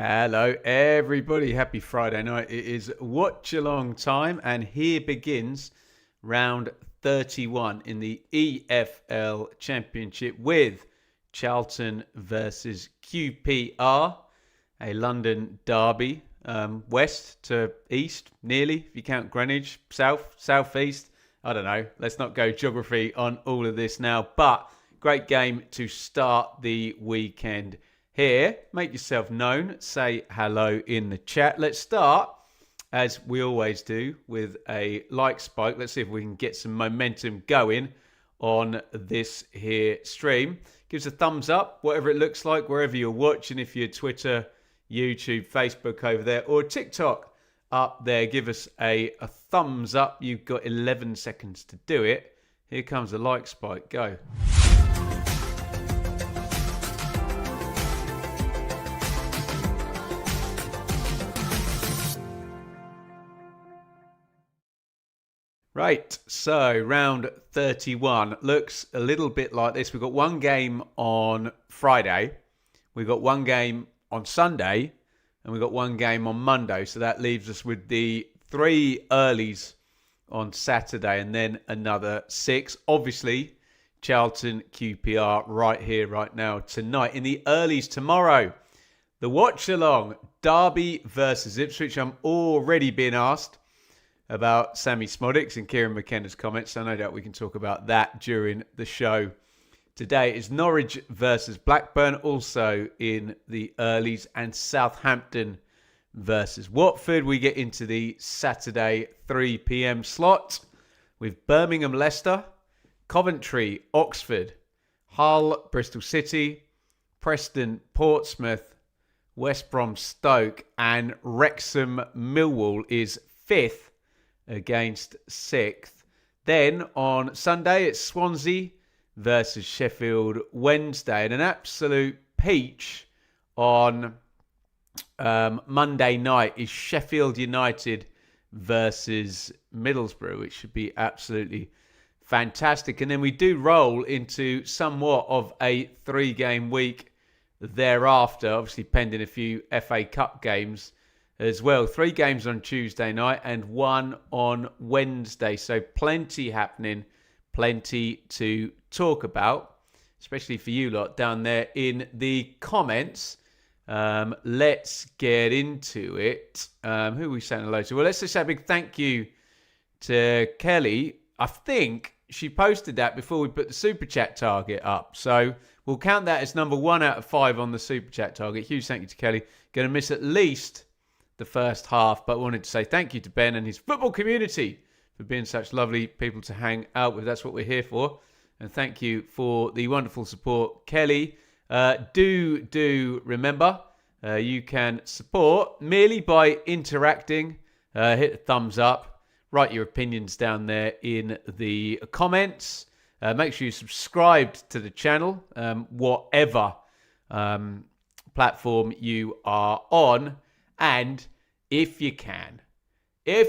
Hello, everybody. Happy Friday night. It is watch along time, and here begins round 31 in the EFL Championship with Charlton versus QPR, a London derby, west to east, nearly, if you count Greenwich, southeast. I don't know. Let's not go geography on all of this now, but great game to start the weekend here. Make yourself known. Say hello in the chat. Let's start, as we always do, with a like spike. Let's see if we can get some momentum going on this here stream. Give us a thumbs up, whatever it looks like, wherever you're watching. If you're Twitter, YouTube, Facebook over there, or TikTok up there, give us a thumbs up. You've got 11 seconds to do it. Here comes a like spike. Go. Right, so round 31 looks a little bit like this. We've got one game on Friday, we've got one game on Sunday, and we've got one game on Monday. So that leaves us with the 3 earlies on Saturday and then another 6. Obviously, Charlton QPR right here, right now, tonight. In the earlies tomorrow, the watch-along, Derby versus Ipswich. I'm already being asked about Sammy Smodics and Kieran McKenna's comments, so no doubt we can talk about that during the show. Today is Norwich versus Blackburn, also in the earlies, and Southampton versus Watford. We get into the Saturday 3 p.m. slot with Birmingham Leicester, Coventry Oxford, Hull Bristol City, Preston Portsmouth, West Brom Stoke, and Wrexham Millwall is 5th against 6th. Then on Sunday, it's Swansea versus Sheffield Wednesday. And an absolute peach on Monday night is Sheffield United versus Middlesbrough, which should be absolutely fantastic. And then we do roll into somewhat of a 3-game week thereafter, obviously pending a few FA Cup games as well. 3 games on Tuesday night and 1 on Wednesday. So plenty happening, plenty to talk about, especially for you lot down there in the comments. Let's get into it. Who are we saying hello to? Well, let's just say a big thank you to Kelly. I think she posted that before we put the Super Chat target up. So we'll count that as number 1 out of 5 on the Super Chat target. Huge thank you to Kelly. Going to miss at least the first half, but wanted to say thank you to Ben and his football community for being such lovely people to hang out with. That's what we're here for. And thank you for the wonderful support, Kelly. Do remember, you can support merely by interacting. Hit the thumbs up. Write your opinions down there in the comments. Make sure you subscribed to the channel, whatever platform you are on. And if you can, a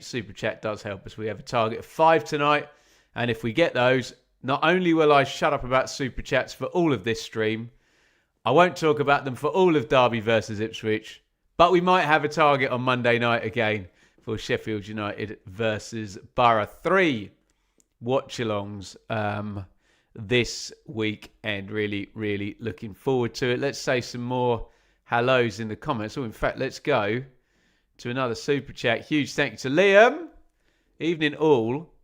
super chat does help us. We have a target of 5 tonight. And if we get those, not only will I shut up about super chats for all of this stream, I won't talk about them for all of Derby versus Ipswich, but we might have a target on Monday night again for Sheffield United versus Borough. 3 watch-alongs this week, and really looking forward to it. Let's say some more hellos in the comments. Oh, in fact, let's go to another super chat. Huge thank you to Liam. Evening all.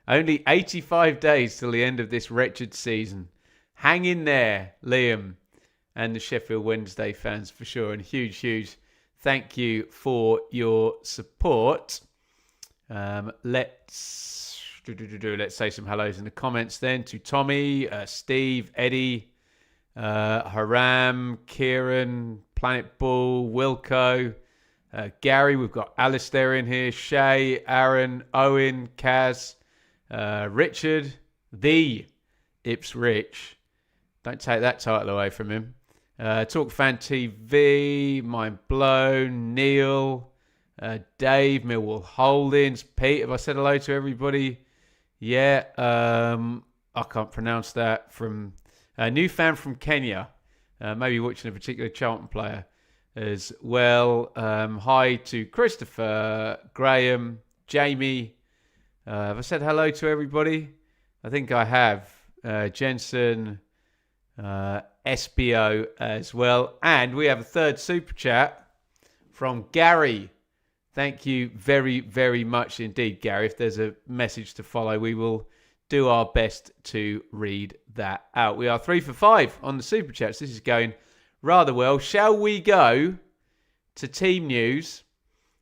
Only 85 days till the end of this wretched season. Hang in there, Liam, and the Sheffield Wednesday fans for sure. And huge thank you for your support. Let's say some hellos in the comments then to Tommy, Steve, Eddie, Haram, Kieran, Planet Bull, Wilco, Gary. We've got Alistair in here, Shay, Aaron, Owen, Kaz, Richard, the Ipswich. Don't take that title away from him. Talk Fan TV, Mind Blown, Neil, Dave, Millwall Holdings, Pete. Have I said hello to everybody? Yeah, I can't pronounce that. From a new fan from Kenya. maybe watching a particular Charlton player as well. Hi to Christopher, Graham, Jamie. Have I said hello to everybody? I think I have. Jensen, SBO as well. And we have a third super chat from Gary. Thank you very, very much indeed, Gary. If there's a message to follow, we will do our best to read that out. We are 3 for 5 on the super chats. This is going rather well. Shall we go to team news?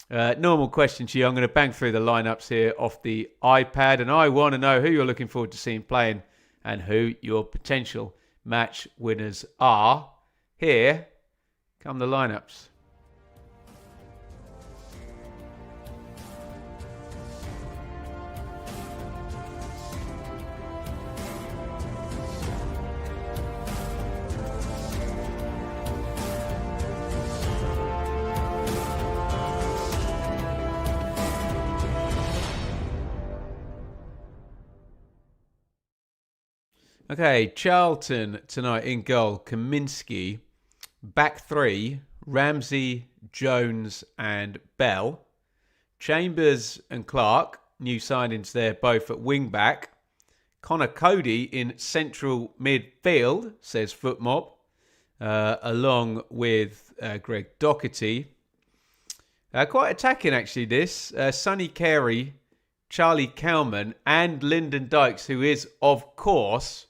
Normal question to you. I'm going to bang through the lineups here off the iPad, and I want to know who you're looking forward to seeing playing and who your potential match winners are. Here come the lineups. Okay, Charlton tonight in goal. Kaminsky. Back three, Ramsey, Jones and Bell. Chambers and Clark, new signings there, both at wing back. Connor Cody in central midfield, says Footmob, along with Greg Doherty. Quite attacking, actually, this. Sonny Carey, Charlie Cowman and Lyndon Dykes, who is, of course,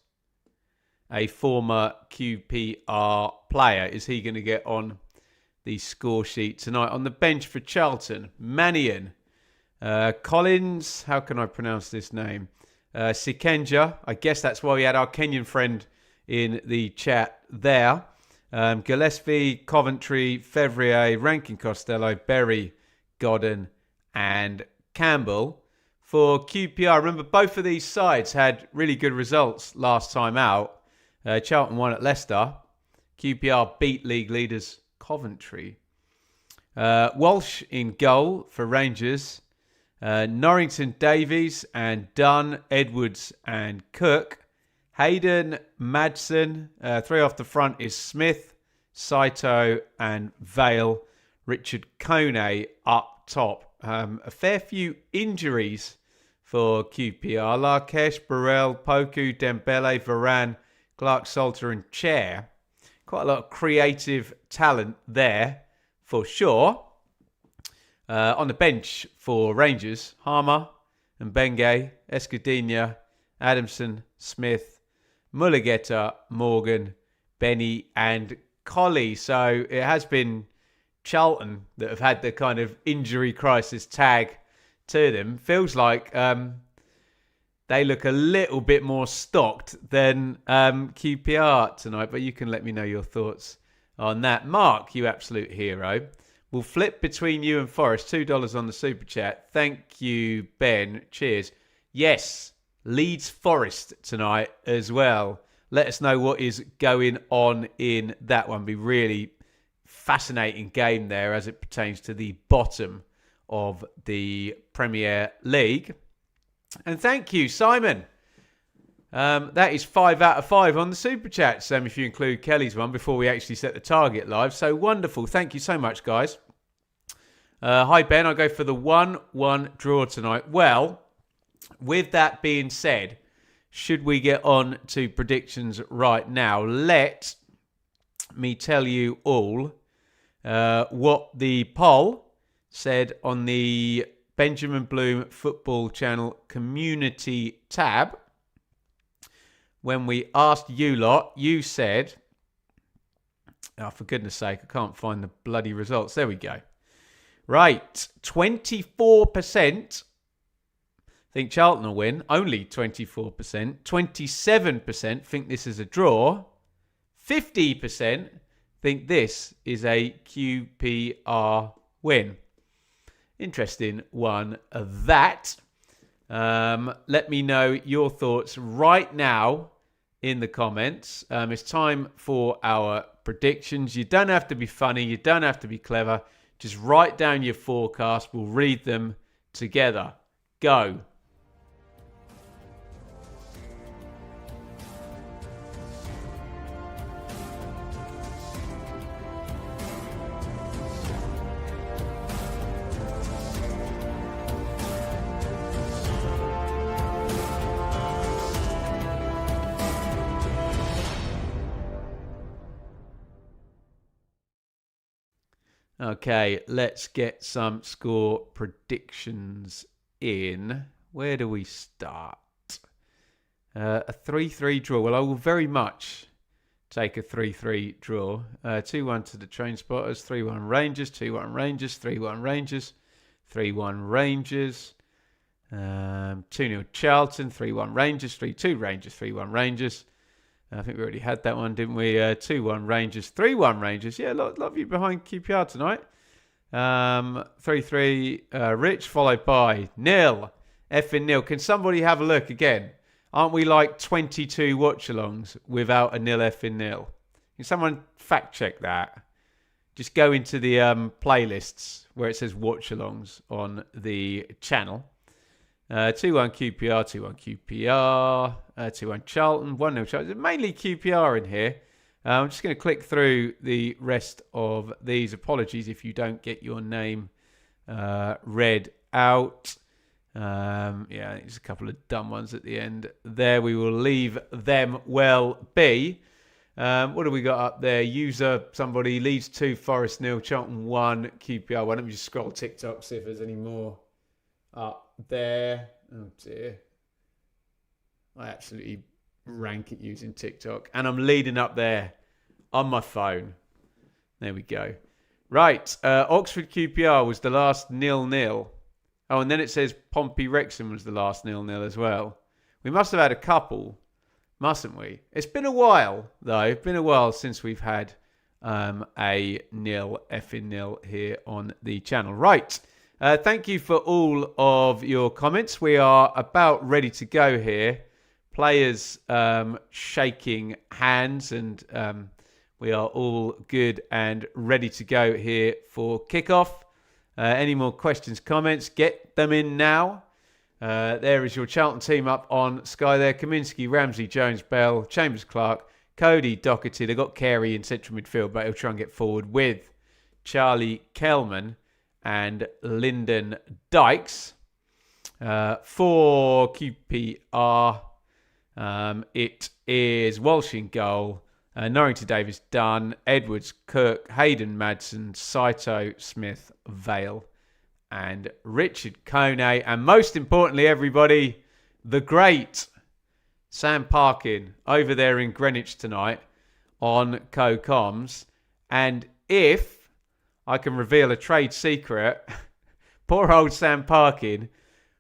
a former QPR player. Is he going to get on the score sheet tonight? On the bench for Charlton, Mannion, Collins, how can I pronounce this name? Sikenja, I guess that's why we had our Kenyan friend in the chat there. Gillespie, Coventry, Fevrier, Rankin Costello, Berry, Godden and Campbell. For QPR, remember both of these sides had really good results last time out. Charlton won at Leicester. QPR beat league leaders Coventry. Walsh in goal for Rangers. Norrington, Davies and Dunn, Edwards and Cook. Hayden, Madsen. Three off the front is Smith, Saito and Vale. Richard Kone up top. A fair few injuries for QPR. Larkesh, Burrell, Poku, Dembele, Varane, Clark, Salter and Chair. Quite a lot of creative talent there for sure. On the bench for Rangers, Harmer and Benge, Escudinha, Adamson, Smith, Mulligeta, Morgan, Benny and Colley. So it has been Charlton that have had the kind of injury crisis tag to them. Feels like they look a little bit more stocked than QPR tonight, but you can let me know your thoughts on that. Mark, you absolute hero. We'll flip between you and Forrest. $2 on the super chat. Thank you, Ben. Cheers. Yes, Leeds Forest tonight as well. Let us know what is going on in that one. Be really fascinating game there as it pertains to the bottom of the Premier League. And thank you, Simon. That is 5 out of 5 on the super chat, if you include Kelly's one before we actually set the target live. So wonderful. Thank you so much, guys. Hi, Ben. I'll go for the 1-1 draw tonight. Well, with that being said, should we get on to predictions right now? Let me tell you all what the poll said on the Benjamin Bloom Football Channel community tab. When we asked you lot, you said, oh, for goodness sake, I can't find the bloody results. There we go. Right, 24% think Charlton will win. Only 24%. 27% think this is a draw. 50% think this is a QPR win. Interesting one of that. Let me know your thoughts right now in the comments. It's time for our predictions. You don't have to be funny. You don't have to be clever. Just write down your forecast. We'll read them together. Go. Okay, let's get some score predictions in. Where do we start? A 3-3 draw. Well, I will very much take a 3-3 draw. 2-1 to the Train Spotters, 3-1 Rangers, 2-1 Rangers, 3-1 Rangers, 3-1 Rangers, 2-0 Charlton, 3-1 Rangers, 3-2 Rangers, 3-1 Rangers. I think we already had that one, didn't we? 2-1 Rangers, 3-1 Rangers. Yeah, a lot of you behind QPR tonight. 3-3 Rich, followed by nil. Effing nil. Can somebody have a look again? Aren't we like 22 watch-alongs without a nil effing nil? Can someone fact check that? Just go into the playlists where it says watch-alongs on the channel. 2-1 QPR, 2-1 QPR, 2-1 Charlton, 1-0 Charlton. Mainly QPR in here. I'm just going to click through the rest of these. Apologies if you don't get your name read out. Yeah, there's a couple of dumb ones at the end. There, we will leave them well be. What have we got up there? User, somebody, Leeds 2, Forest 0, Charlton 1, QPR 1. Let me just scroll TikTok, see if there's any more up there. Oh dear. I absolutely rank it using TikTok. And I'm leading up there on my phone. There we go. Right. Oxford QPR was the last 0-0. Oh, and then it says Pompey Wrexham was the last 0-0 as well. We must have had a couple, mustn't we? It's been a while, though. It's been a while since we've had a nil here on the channel. Right. Thank you for all of your comments. We are about ready to go here. Players shaking hands, and we are all good and ready to go here for kickoff. Any more questions, comments, get them in now. There is your Charlton team up on Sky there. Kaminsky, Ramsey, Jones, Bell, Chambers, Clark, Cody, Doherty. They've got Carey in central midfield, but he'll try and get forward with Charlie Kelman and Lyndon Dykes. For QPR, it is Walsh in goal, Norrington Davis, Dunn, Edwards, Cook, Hayden, Madsen, Saito, Smith, Vale, and Richard Kone. And most importantly, everybody, the great Sam Parkin over there in Greenwich tonight on Co-Coms. And if I can reveal a trade secret, poor old Sam Parkin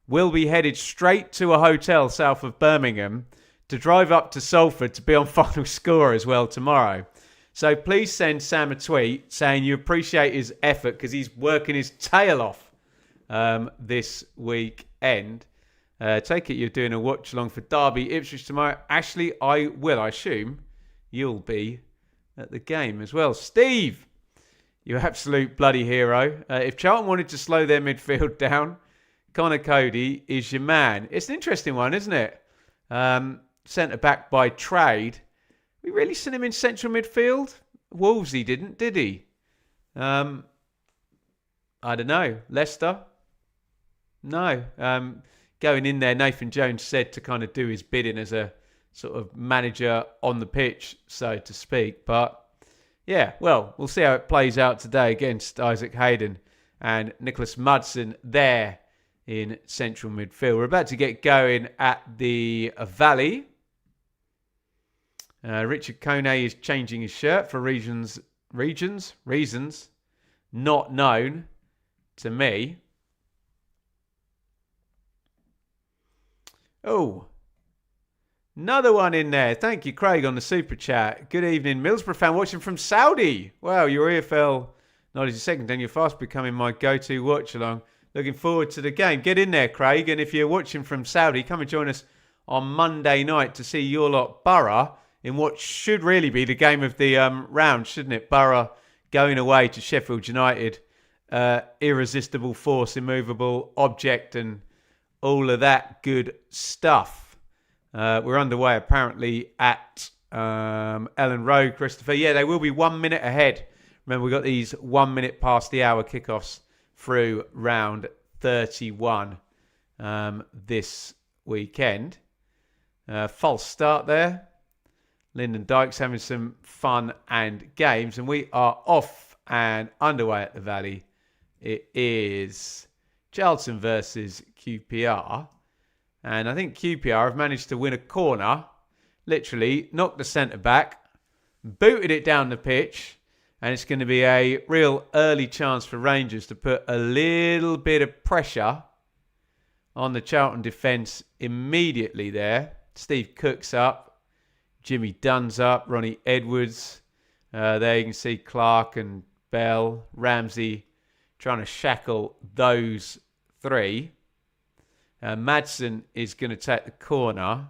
will be headed straight to a hotel south of Birmingham to drive up to Salford to be on Final Score as well tomorrow. So please send Sam a tweet saying you appreciate his effort because he's working his tail off this weekend. Take it you're doing a watch along for Derby Ipswich tomorrow. Ashley, I will. I assume you'll be at the game as well. Steve, you absolute bloody hero. If Charlton wanted to slow their midfield down, Connor Cody is your man. It's an interesting one, isn't it? Centre back by trade. We really sent him in central midfield? Wolves he didn't, did he? I don't know. Leicester? No. Going in there, Nathan Jones said to kind of do his bidding as a sort of manager on the pitch, so to speak. But yeah, well, we'll see how it plays out today against Isaac Hayden and Nicholas Mudson there in central midfield. We're about to get going at the Valley. Richard Kone is changing his shirt for reasons not known to me. Oh, another one in there. Thank you, Craig, on the super chat. Good evening, Middlesbrough fan watching from Saudi. Wow, your EFL knowledge is second, and you're fast becoming my go-to watch along. Looking forward to the game. Get in there, Craig. And if you're watching from Saudi, come and join us on Monday night to see your lot Borough in what should really be the game of the round, shouldn't it? Borough going away to Sheffield United. Irresistible force, immovable object, and all of that good stuff. We're underway apparently at Ellen Road, Christopher. Yeah, they will be 1 minute ahead. Remember, we've got these 1 minute past the hour kickoffs through round 31 this weekend. False start there. Lyndon Dykes having some fun and games. And we are off and underway at the Valley. It is Charlton versus QPR. And I think QPR have managed to win a corner, literally knocked the centre back, booted it down the pitch, and it's going to be a real early chance for Rangers to put a little bit of pressure on the Charlton defence immediately there. Steve Cook's up, Jimmy Dunn's up, Ronnie Edwards. There you can see Clark and Bell, Ramsey trying to shackle those three. Madsen is going to take the corner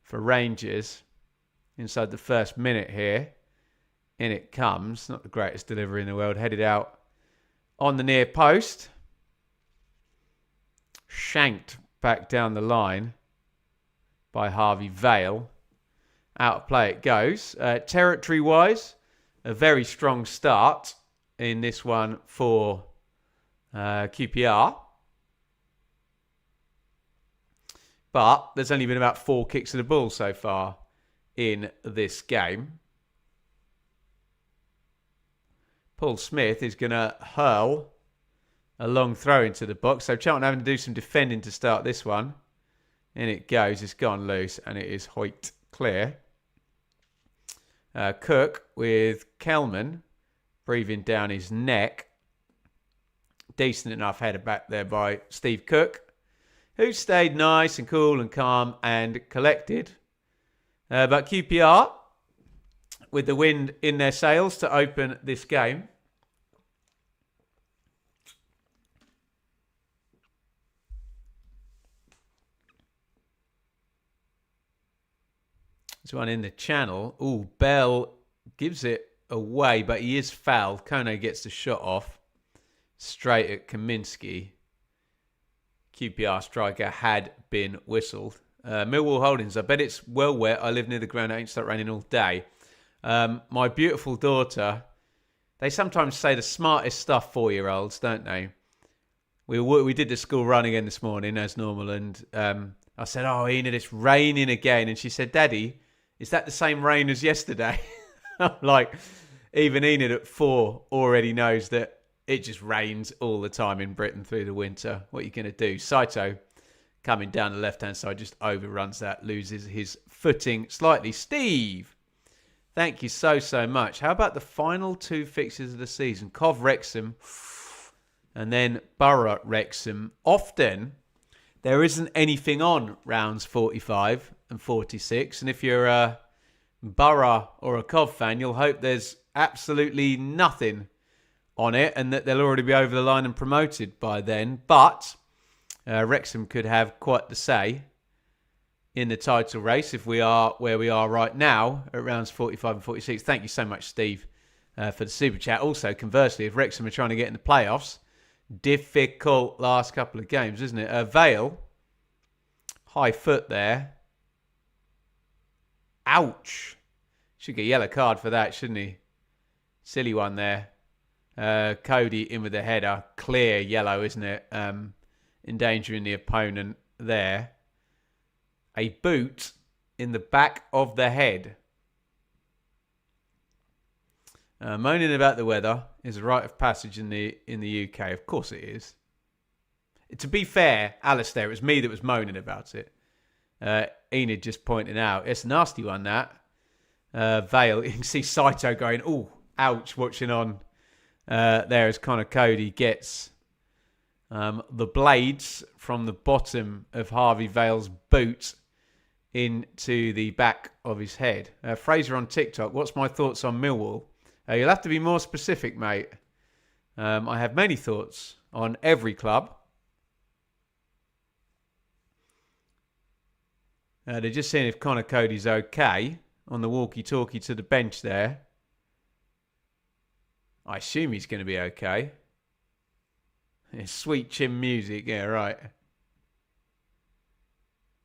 for Rangers inside the first minute here. In it comes. Not the greatest delivery in the world. Headed out on the near post. Shanked back down the line by Harvey Vale. Out of play it goes. Territory-wise, a very strong start in this one for QPR. But there's only been about 4 kicks of the ball so far in this game. Paul Smith is going to hurl a long throw into the box. So Charlton having to do some defending to start this one. In it goes. It's gone loose and it is hoiked clear. Cook with Kelman breathing down his neck. Decent enough header back there by Steve Cook, who stayed nice and cool and calm and collected. But QPR, with the wind in their sails to open this game. There's one in the channel. Ooh, Bell gives it away, but he is fouled. Kone gets the shot off straight at Kaminsky. QPR striker had been whistled. Millwall Holdings, I bet it's well wet. I live near the ground. It ain't start raining all day. My beautiful daughter, they sometimes say the smartest stuff, 4-year-olds, don't they? We did the school run again this morning as normal, and I said, "Oh, Enid, it's raining again." And she said, "Daddy, is that the same rain as yesterday?" I'm like, even Enid at 4 already knows that it just rains all the time in Britain through the winter. What are you going to do? Saito coming down the left-hand side just overruns that, loses his footing slightly. Steve, thank you so much. How about the final 2 fixtures of the season? Cov Wrexham and then Borough Wrexham. Often there isn't anything on rounds 45 and 46. And if you're a Borough or a Cov fan, you'll hope there's absolutely nothing on it and that they'll already be over the line and promoted by then. But Wrexham could have quite the say in the title race if we are where we are right now at rounds 45 and 46. Thank you so much, Steve, for the super chat. Also, conversely, if Wrexham are trying to get in the playoffs, difficult last couple of games, isn't it? Vale, high foot there. Ouch. Should get a yellow card for that, shouldn't he? Silly one there. Cody in with the header. Clear yellow, isn't it? Endangering the opponent there. A boot in the back of the head. Moaning about the weather is a rite of passage in the UK. Of course it is. To be fair, Alistair, it was me that was moaning about it. Enid just pointing out. It's a nasty one, that. Vale, you can see Saito going, "Ooh, ouch," watching on there as Connor Cody gets the blades from the bottom of Harvey Vale's boot into the back of his head. Fraser on TikTok, what's my thoughts on Millwall? You'll have to be more specific, mate. I have many thoughts on every club. They're just seeing if Connor Cody's okay on the walkie-talkie to the bench there. I assume he's going to be okay. It's sweet chin music, yeah, right.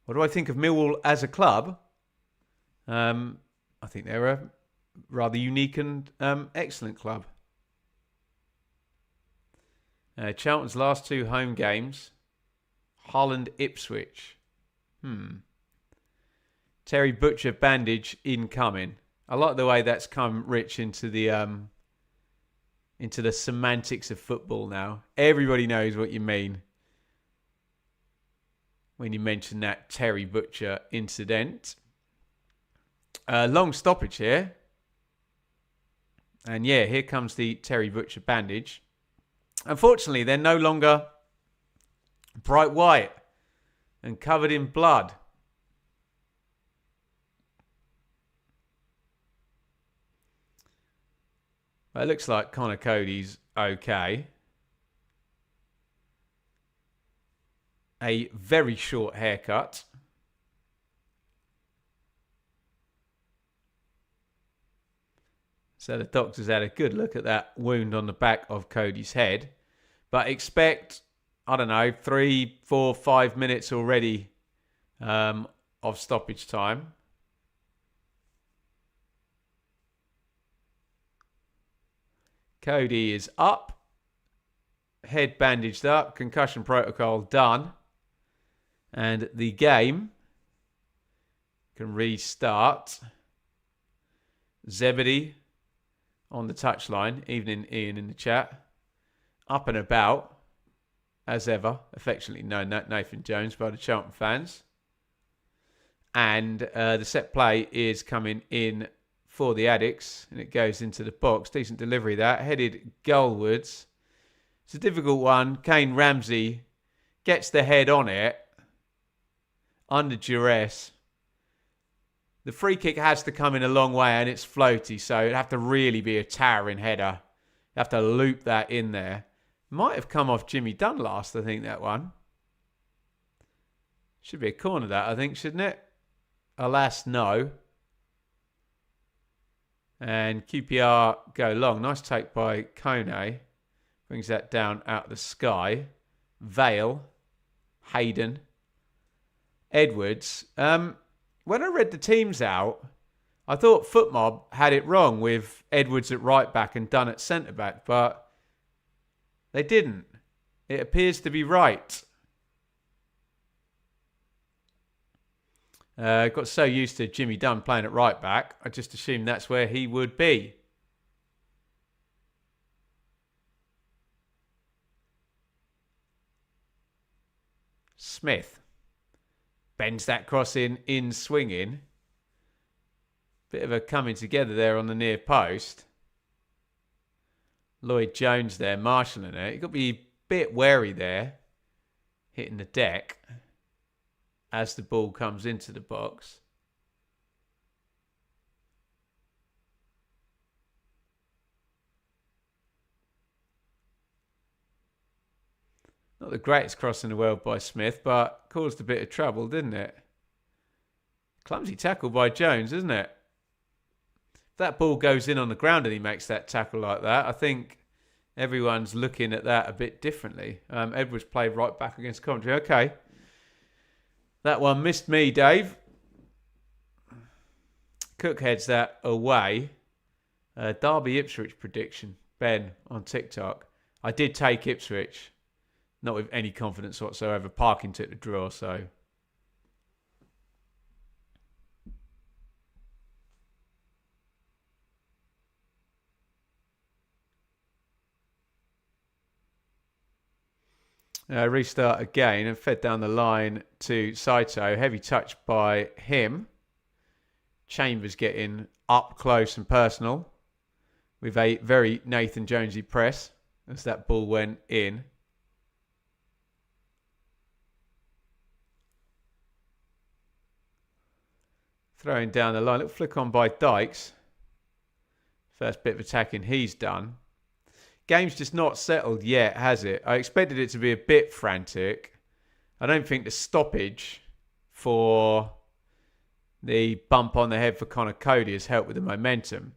What do I think of Millwall as a club? I think they're a rather unique and excellent club. Charlton's last 2 home games. Holland Ipswich. Terry Butcher bandage incoming. I like the way that's come rich into the into the semantics of football now. Everybody knows what you mean when you mention that Terry Butcher incident. Long stoppage here. And yeah, here comes the Terry Butcher bandage. Unfortunately, they're no longer bright white and covered in blood. Well, it looks like Connor Cody's okay. A very short haircut. So the doctors had a good look at that wound on the back of Cody's head. But expect, I don't know, 3, 4, 5 minutes already of stoppage time. Cody is up. Head bandaged up. Concussion protocol done. And the game can restart. Zebedee on the touchline. Evening Ian in the chat. Up and about, as ever, affectionately known that Nathan Jones by the Charlton fans. And the set play is coming in for the Addicts, and it goes into the box. Decent delivery that, headed goalwards. It's a difficult one. Kane Ramsey gets the head on it under duress. The free kick has to come in a long way, and it's floaty, so it'd have to really be a towering header. You have to loop that in there. Might have come off Jimmy Dunn last, I think, that one. Should be a corner, that, I think, shouldn't it? Alas, no. And QPR go long. Nice take by Kone. Brings that down out of the sky. Vale. Hayden. Edwards. When I read the teams out, I thought Footmob had it wrong with Edwards at right back and Dunn at centre back, but they didn't. It appears to be right. I got so used to Jimmy Dunn playing at right back, I just assumed that's where he would be. Smith bends that cross in swinging. Bit of a coming together there on the near post. Lloyd Jones there marshalling it. You've got to be a bit wary there, hitting the deck as the ball comes into the box. Not the greatest cross in the world by Smith, but caused a bit of trouble, didn't it? Clumsy tackle by Jones, isn't it? If that ball goes in on the ground and he makes that tackle like that, I think everyone's looking at that a bit differently. Edwards played right back against Coventry. Okay. That one missed me, Dave. Cook heads that away. Derby Ipswich prediction. Ben on TikTok. I did take Ipswich. Not with any confidence whatsoever. Parkin took the draw, so... Restart again and fed down the line to Saito. Heavy touch by him. Chambers getting up close and personal with a very Nathan Jonesy press as that ball went in. Throwing down the line. Little flick on by Dykes. First bit of attacking he's done. Game's just not settled yet, has it? I expected it to be a bit frantic. I don't think the stoppage for the bump on the head for Connor Cody has helped with the momentum.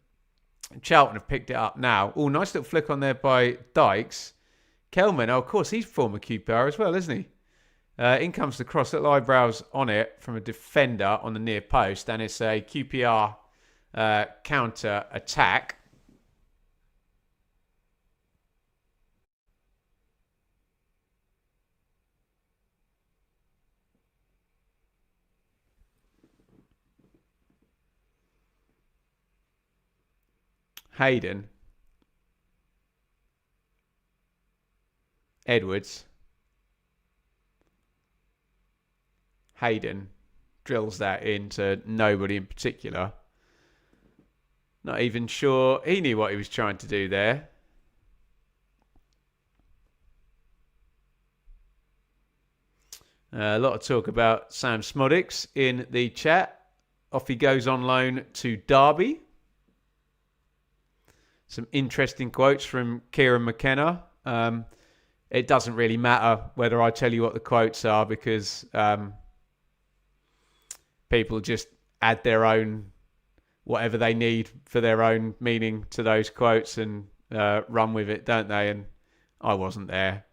Charlton have picked it up now. Oh, nice little flick on there by Dykes. Kelman, oh, of course, he's former QPR as well, isn't he? In comes the cross, little eyebrows on it from a defender on the near post, and it's a QPR counter attack. Hayden. Edwards. Hayden drills that into nobody in particular. Not even sure he knew what he was trying to do there. A lot of talk about Sam Smodics in the chat. Off he goes on loan to Derby. Some interesting quotes from Kieran McKenna. It doesn't really matter whether I tell you what the quotes are because people just add their own, whatever they need for their own meaning to those quotes and run with it, don't they? And I wasn't there.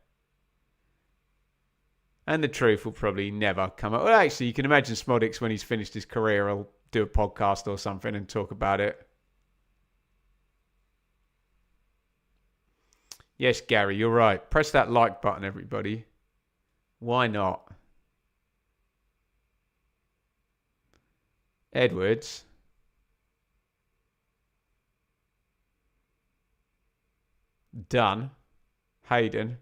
And the truth will probably never come out. Well, actually, you can imagine Smodics when he's finished his career, he'll do a podcast or something and talk about it. Yes, Gary, you're right. Press that like button, everybody. Why not? Edwards. Done. Hayden.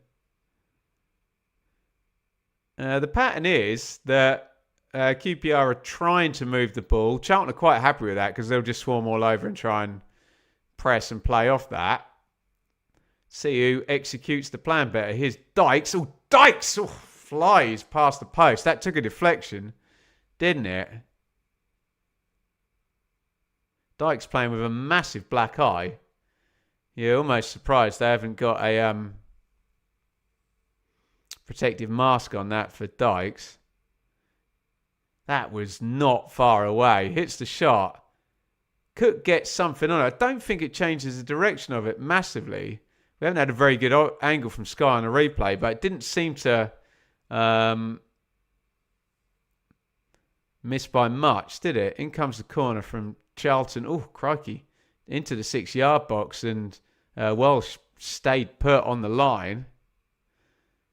The pattern is that QPR are trying to move the ball. Charlton are quite happy with that because they'll just swarm all over and try and press and play off that. See who executes the plan better. Here's Dykes. Oh, Dykes! Oh, flies past the post. That took a deflection, didn't it? Dykes playing with a massive black eye. You're almost surprised they haven't got a protective mask on that for Dykes. That was not far away. Hits the shot. Cook gets something on it. I don't think it changes the direction of it massively. We haven't had a very good angle from Sky on a replay, but it didn't seem to miss by much, did it? In comes the corner from Charlton. Oh, crikey. Into the 6-yard box, and Welsh stayed put on the line.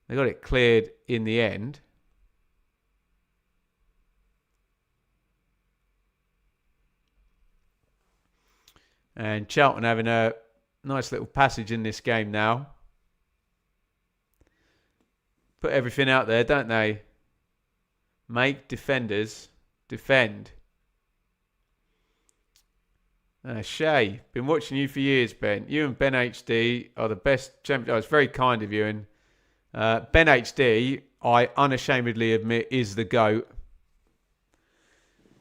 They got it cleared in the end. And Charlton having a nice little passage in this game now. Put everything out there, don't they? Make defenders defend. Shay, been watching you for years, Ben. You and Ben HD are the best champions. Oh, it's very kind of you. And Ben HD, I unashamedly admit, is the GOAT.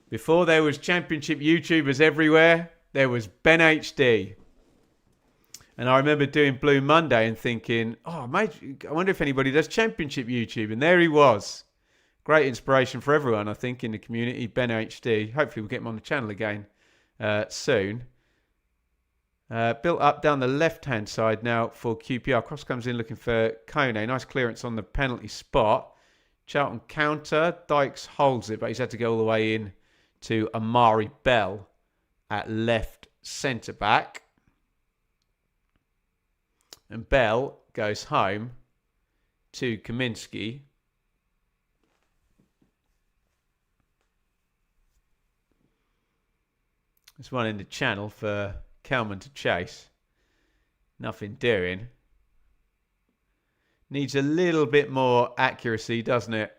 Before there was championship YouTubers everywhere, there was Ben HD. And I remember doing Blue Monday and thinking, oh, mate, I wonder if anybody does championship YouTube. And there he was. Great inspiration for everyone, I think, in the community. Ben HD. Hopefully we'll get him on the channel again soon. Built up down the left-hand side now for QPR. Cross comes in looking for Kone. Nice clearance on the penalty spot. Charlton counter. Dykes holds it, but he's had to go all the way in to Amari Bell at left centre-back. And Bell goes home to Kaminsky. There's one in the channel for Kelman to chase. Nothing doing. Needs a little bit more accuracy, doesn't it?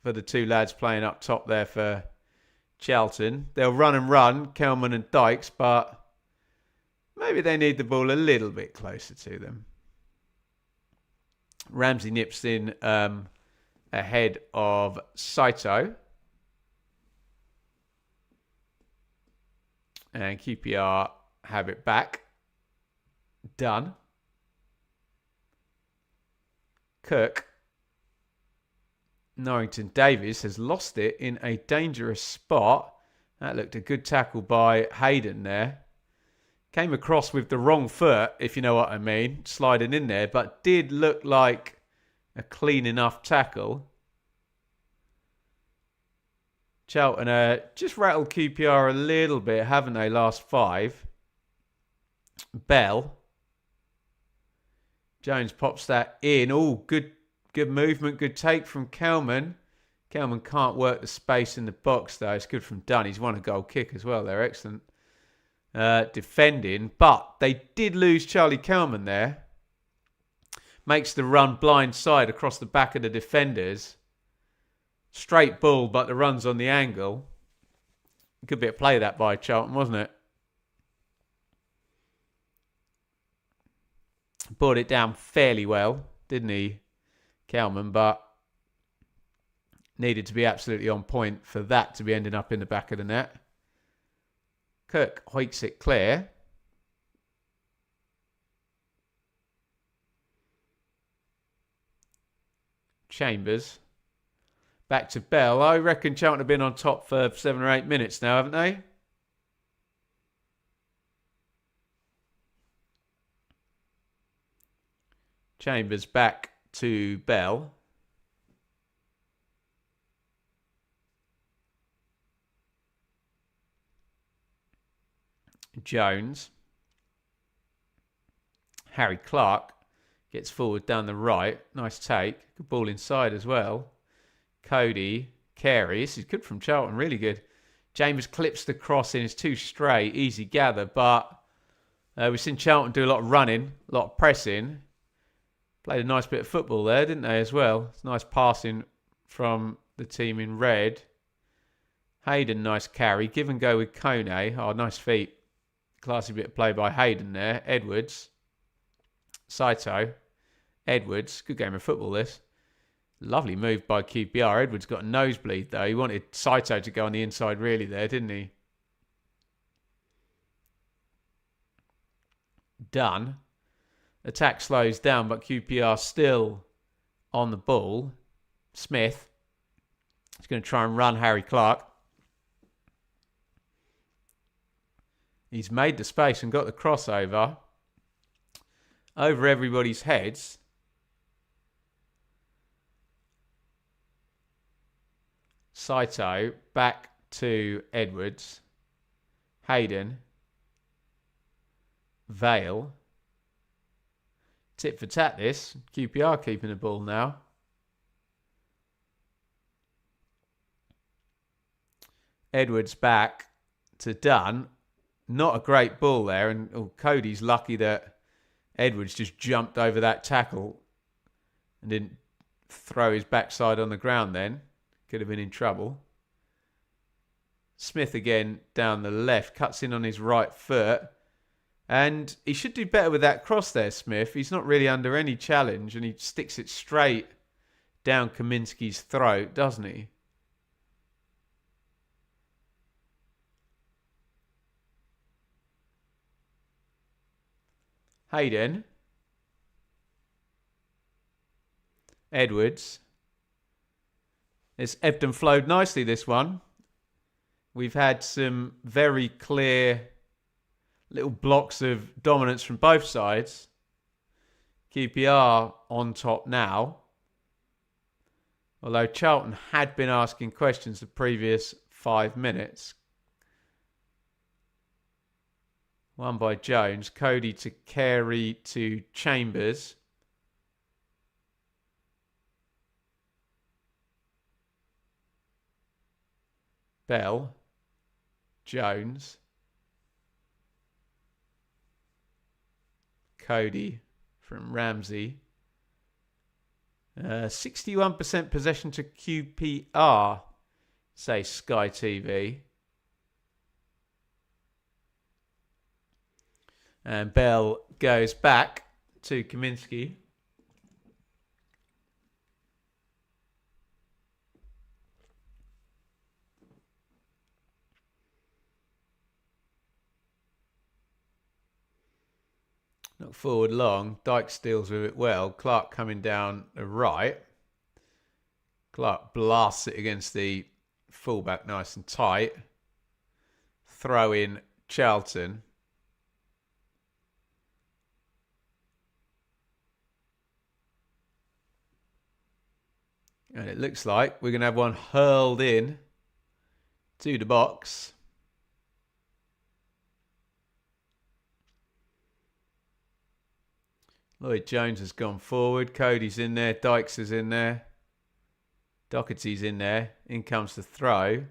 For the two lads playing up top there for Charlton. They'll run and run, Kelman and Dykes, but maybe they need the ball a little bit closer to them. Ramsey nips in ahead of Saito. And QPR have it back. Done. Cook. Norrington Davies has lost it in a dangerous spot. That looked a good tackle by Hayden there. Came across with the wrong foot, if you know what I mean, sliding in there, but did look like a clean enough tackle. Charlton just rattled QPR a little bit, haven't they, last 5. Bell. Jones pops that in. Oh, good movement, good take from Kelman. Kelman can't work the space in the box, though. It's good from Dunn. He's won a goal kick as well. They're excellent. Defending, but they did lose Charlie Kelman there. Makes the run blind side across the back of the defenders. Straight ball, but the run's on the angle. Good bit of play that by Charlton, wasn't it? Brought it down fairly well, didn't he, Kelman? But needed to be absolutely on point for that to be ending up in the back of the net. Kirk hoiks it clear. Chambers. Back to Bell. I reckon Charlton have been on top for 7 or 8 minutes now, haven't they? Chambers back to Bell. Jones. Harry Clark gets forward down the right. Nice take. Good ball inside as well. Cody. Carey. This is good from Charlton. Really good. Chambers clips the cross in. It's too straight. Easy gather. But we've seen Charlton do a lot of running. A lot of pressing. Played a nice bit of football there, didn't they, as well? It's nice passing from the team in red. Hayden, nice carry. Give and go with Kone. Oh, nice feet. Classy bit of play by Hayden there. Edwards. Saito. Edwards. Good game of football, this. Lovely move by QPR. Edwards got a nosebleed, though. He wanted Saito to go on the inside, really, there, didn't he? Done. Attack slows down, but QPR still on the ball. Smith is going to try and run Harry Clark. He's made the space and got the crossover over everybody's heads. Saito back to Edwards. Hayden. Vale. Tit for tat this. QPR keeping the ball now. Edwards back to Dunn. Not a great ball there. And Cody's lucky that Edwards just jumped over that tackle and didn't throw his backside on the ground then. Could have been in trouble. Smith again down the left. Cuts in on his right foot. And he should do better with that cross there, Smith. He's not really under any challenge. And he sticks it straight down Kaminsky's throat, doesn't he? Hayden. Edwards. It's ebbed and flowed nicely, this one. We've had some very clear little blocks of dominance from both sides. QPR on top now. Although Charlton had been asking questions the previous 5 minutes. One by Jones. Cody to Carey to Chambers. Bell. Jones. Cody from Ramsey. 61% possession to QPR, say Sky TV. And Bell goes back to Kaminsky. Not forward long. Dykes deals with it well. Clark coming down the right. Clark blasts it against the fullback nice and tight. Throw in Charlton. And it looks like we're going to have one hurled in to the box. Lloyd Jones has gone forward. Cody's in there. Dykes is in there. Doherty's in there. In comes the throw.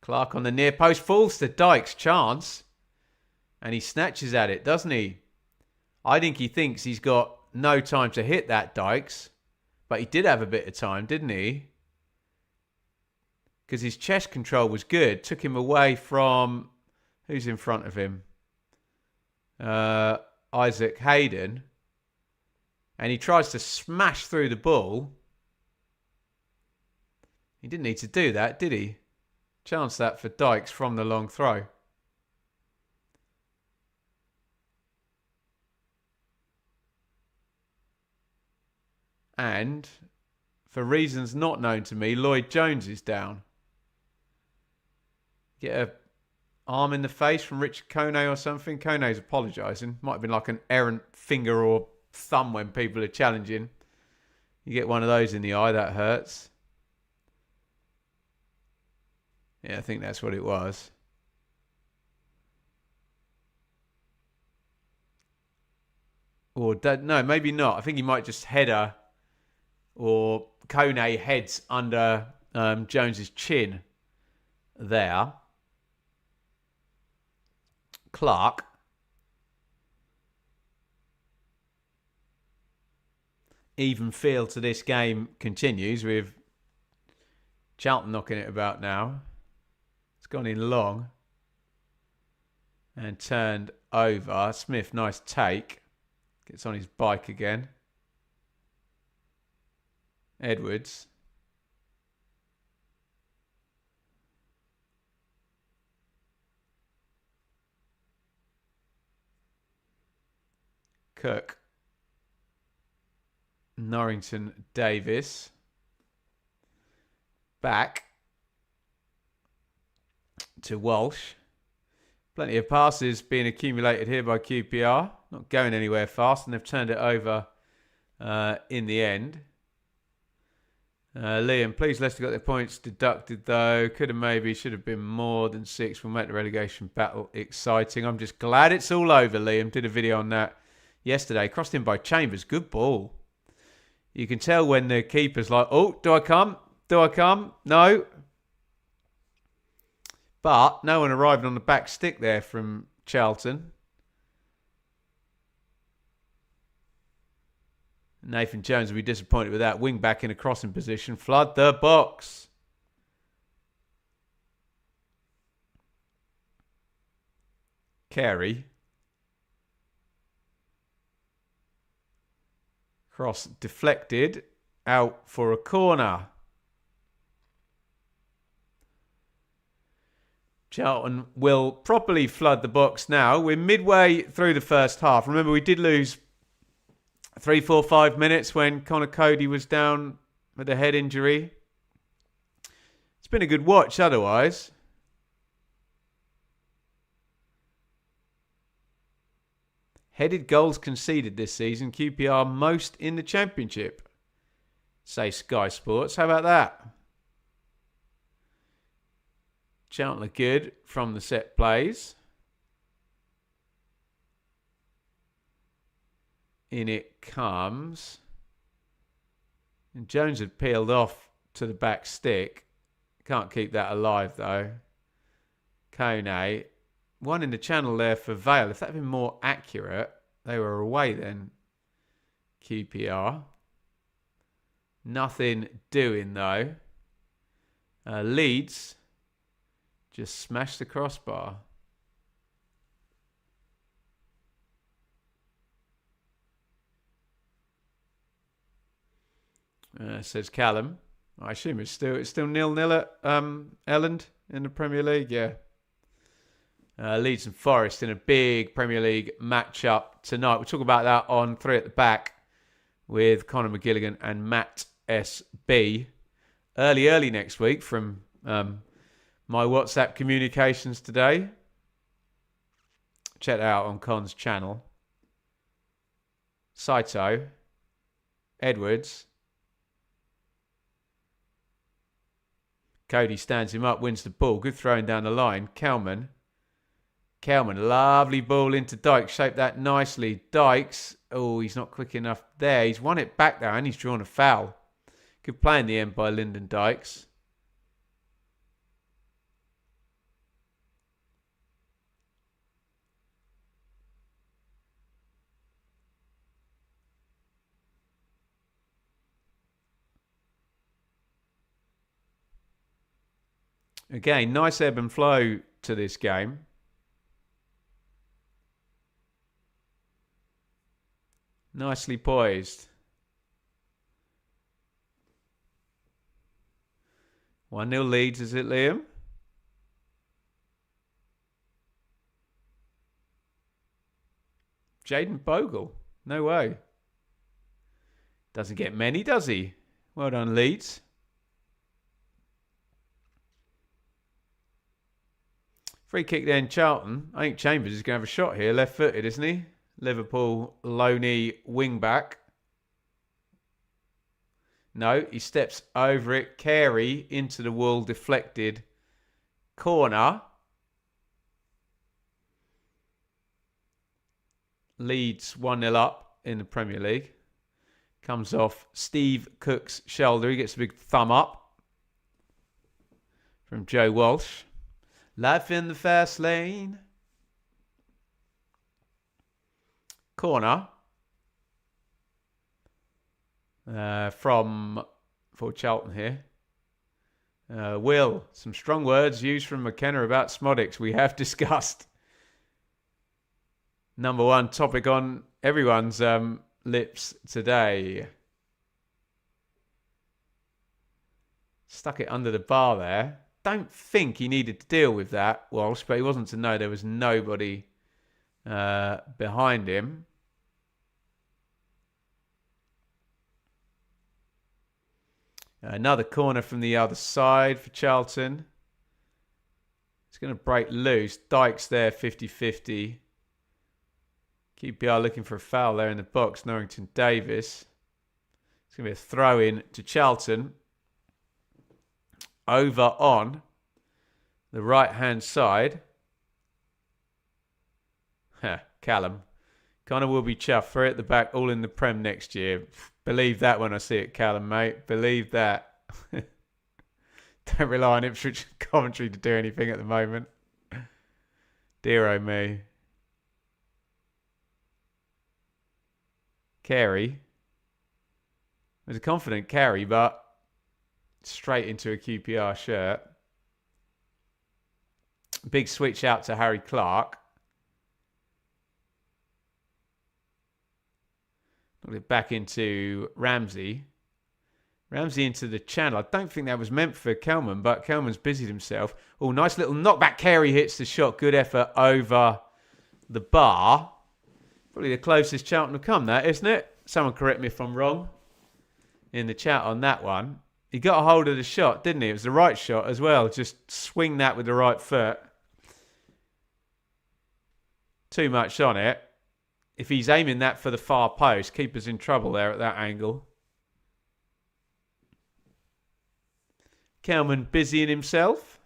Clark on the near post. Falls to Dykes. Chance. And he snatches at it, doesn't he? I think he thinks he's got no time to hit that, Dykes. But he did have a bit of time, didn't he? Because his chest control was good. Took him away from... Who's in front of him? Isaac Hayden. And he tries to smash through the ball. He didn't need to do that, did he? Chance that for Dykes from the long throw. And for reasons not known to me, Lloyd Jones is down. Get a arm in the face from Richard Kone or something. Kone's apologising. Might have been like an errant finger or thumb when people are challenging. You get one of those in the eye, that hurts. Yeah, I think that's what it was. Or no, maybe not. I think he might just header, or Kone heads under Jones's chin there. Clark. Even feel to this game continues with Charlton knocking it about now. It's gone in long and turned over. Smith, nice take. Gets on his bike again. Edwards. Cook. Norrington Davis. Back to Walsh. Plenty of passes being accumulated here by QPR. Not going anywhere fast, and they've turned it over in the end. Liam, please, Leicester got their points deducted, though. Could have maybe, should have been more than 6. We'll make the relegation battle exciting. I'm just glad it's all over, Liam. Did a video on that yesterday. Crossed in by Chambers. Good ball. You can tell when the keeper's like, oh, do I come? Do I come? No. But no one arrived on the back stick there from Charlton. Nathan Jones will be disappointed with that. Wing back in a crossing position. Flood the box. Carey. Cross deflected. Out for a corner. Charlton will properly flood the box now. We're midway through the first half. Remember, we did lose 3, 4, 5 minutes when Connor Cody was down with a head injury. It's been a good watch otherwise. Headed goals conceded this season. QPR most in the Championship. Say Sky Sports. How about that? Charlton are good from the set plays. In it comes. And Jones had peeled off to the back stick. Can't keep that alive, though. Kone. One in the channel there for Vale. If that had been more accurate, they were away then. QPR. Nothing doing, though. Leeds just smashed the crossbar. Says Callum. I assume it's still 0-0 at Elland in the Premier League. Yeah. Leeds and Forest in a big Premier League matchup tonight. We'll talk about that on 3 at the Back with Conor McGilligan and Matt SB. Early next week from my WhatsApp communications today. Check that out on Con's channel. Saito. Edwards. Cody stands him up, wins the ball. Good throwing down the line. Kelman, lovely ball into Dykes. Shaped that nicely. Dykes, oh, he's not quick enough there. He's won it back there and he's drawn a foul. Good play in the end by Lyndon Dykes. Again, nice ebb and flow to this game. Nicely poised. 1-0 leads, is it, Liam? Jaden Bogle. No way. Doesn't get many, does he? Well done, Leeds. Free kick then, Charlton. I think Chambers is going to have a shot here. Left-footed, isn't he? Liverpool, Loney, wing-back. No, he steps over it. Carey into the wall, deflected. Corner. Leeds 1-0 up in the Premier League. Comes off Steve Cook's shoulder. He gets a big thumb up from Joe Walsh. Life in the fast lane. Corner. For Charlton here. Will, some strong words used from McKenna about Smodics we have discussed. Number one topic on everyone's lips today. Stuck it under the bar there. Don't think he needed to deal with that, Walsh, but he wasn't to know there was nobody behind him. Another corner from the other side for Charlton. It's going to break loose. Dykes there, 50-50. QPR looking for a foul there in the box. Norrington Davis. It's going to be a throw-in to Charlton. Over on the right-hand side. Callum. Connor will be chuffed for it at the back, all in the Prem next year. Believe that when I see it, Callum, mate. Believe that. Don't rely on Ipswich and Coventry to do anything at the moment. Dear oh me. Carey. It was a confident carry, but straight into a QPR shirt. Big switch out to Harry Clark. Knocked it back into Ramsey. Ramsey into the channel. I don't think that was meant for Kelman, but Kelman's busied himself. Oh, nice little knockback. Carey hits the shot. Good effort over the bar. Probably the closest Charlton have come, that, isn't it? Someone correct me if I'm wrong in the chat on that one. He got a hold of the shot, didn't he? It was the right shot as well. Just swing that with the right foot. Too much on it. If he's aiming that for the far post, keeper's in trouble there at that angle. Kelman busying himself.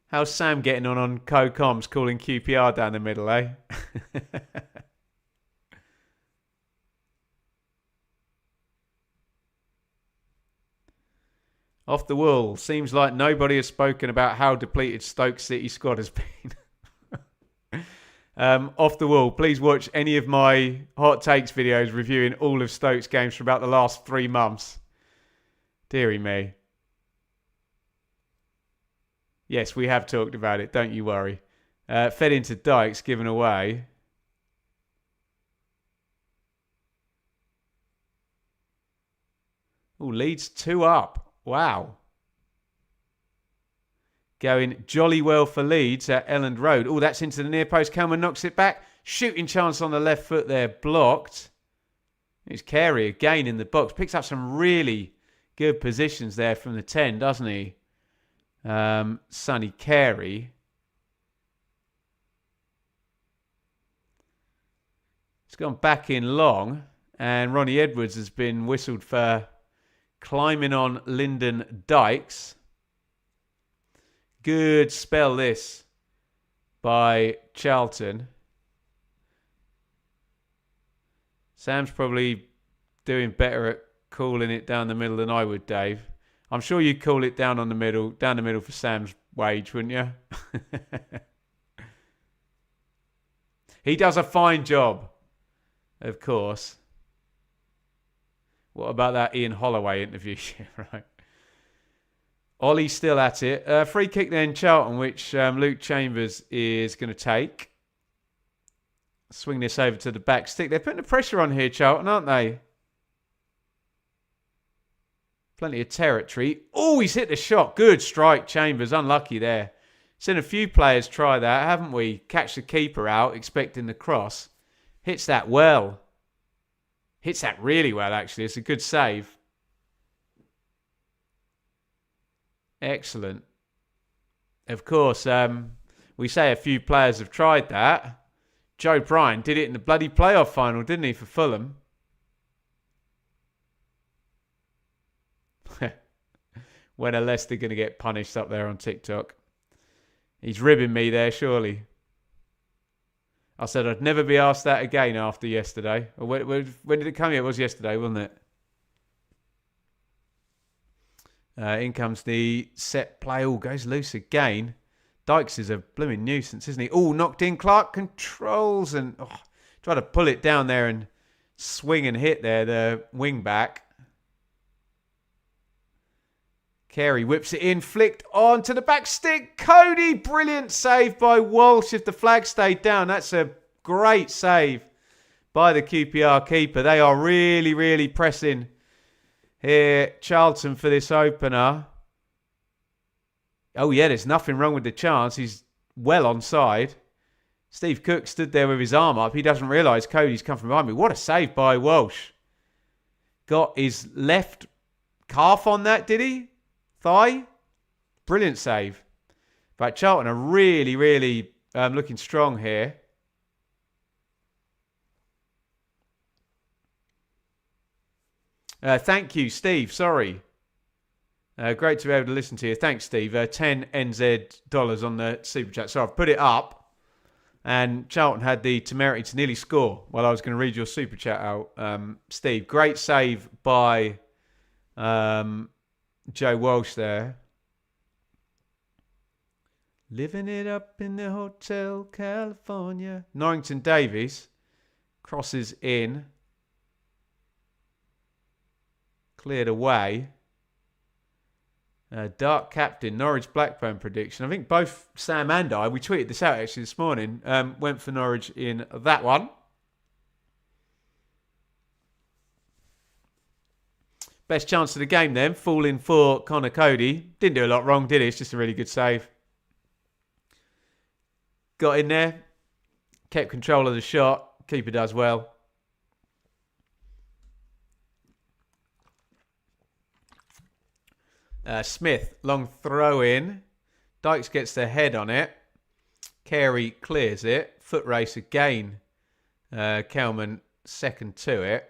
How's Sam getting on co-coms calling QPR down the middle, eh? Off the wall. Seems like nobody has spoken about how depleted Stoke City squad has been. Off the wall. Please watch any of my hot takes videos reviewing all of Stoke's games for about the last 3 months. Deary me. Yes, we have talked about it. Don't you worry. Fed into Dykes, given away. Oh, Leeds 2 up. Wow. Going jolly well for Leeds at Elland Road. Oh, that's into the near post. Kelman knocks it back. Shooting chance on the left foot there. Blocked. It's Carey again in the box. Picks up some really good positions there from the 10, doesn't he? Sonny Carey. It's gone back in long. And Ronnie Edwards has been whistled for climbing on Lyndon Dykes. Good spell this by Charlton. Sam's probably doing better at calling it down the middle than I would, Dave. I'm sure you'd call it down the middle for Sam's wage, wouldn't you? He does a fine job, of course. What about that Ian Holloway interview? Right. Ollie's still at it. Free kick then, Charlton, which Luke Chambers is going to take. Swing this over to the back stick. They're putting the pressure on here, Charlton, aren't they? Plenty of territory. Oh, he's hit the shot. Good strike, Chambers. Unlucky there. Seen a few players try that, haven't we? Catch the keeper out, expecting the cross. Hits that well. Hits that really well, actually. It's a good save. Excellent. Of course, we say a few players have tried that. Joe Bryan did it in the bloody playoff final, didn't he, for Fulham? When are Leicester going to get punished up there on TikTok? He's ribbing me there, surely. I said I'd never be asked that again after yesterday. When did it come here? It was yesterday, wasn't it? In comes the set play. Oh, goes loose again. Dykes is a blooming nuisance, isn't he? Oh, knocked in. Clark controls and tried to pull it down there and swing and hit there, the wing back. Carey whips it in, flicked on to the back stick. Cody, brilliant save by Walsh. If the flag stayed down, that's a great save by the QPR keeper. They are really, really pressing here, Charlton, for this opener. Oh, yeah, there's nothing wrong with the chance. He's well onside. Steve Cook stood there with his arm up. He doesn't realise Cody's come from behind me. What a save by Walsh. Got his left calf on that, did he? Thigh. Brilliant save. But Charlton are really, really looking strong here. Thank you, Steve. Sorry. Great to be able to listen to you. Thanks, Steve. 10 NZ dollars on the super chat. So I've put it up, and Charlton had the temerity to nearly score while I was going to read your super chat out. Steve, great save by Joe Walsh there. Living it up in the Hotel California. Norrington Davies crosses in. Cleared away. Dark Captain, Norwich Blackburn prediction. I think both Sam and I, we tweeted this out actually this morning, went for Norwich in that one. Best chance of the game then, falling for Connor Cody. Didn't do a lot wrong, did he? It's just a really good save. Got in there, kept control of the shot. Keeper does well. Smith, long throw in. Dykes gets their head on it. Carey clears it. Foot race again. Kelman second to it.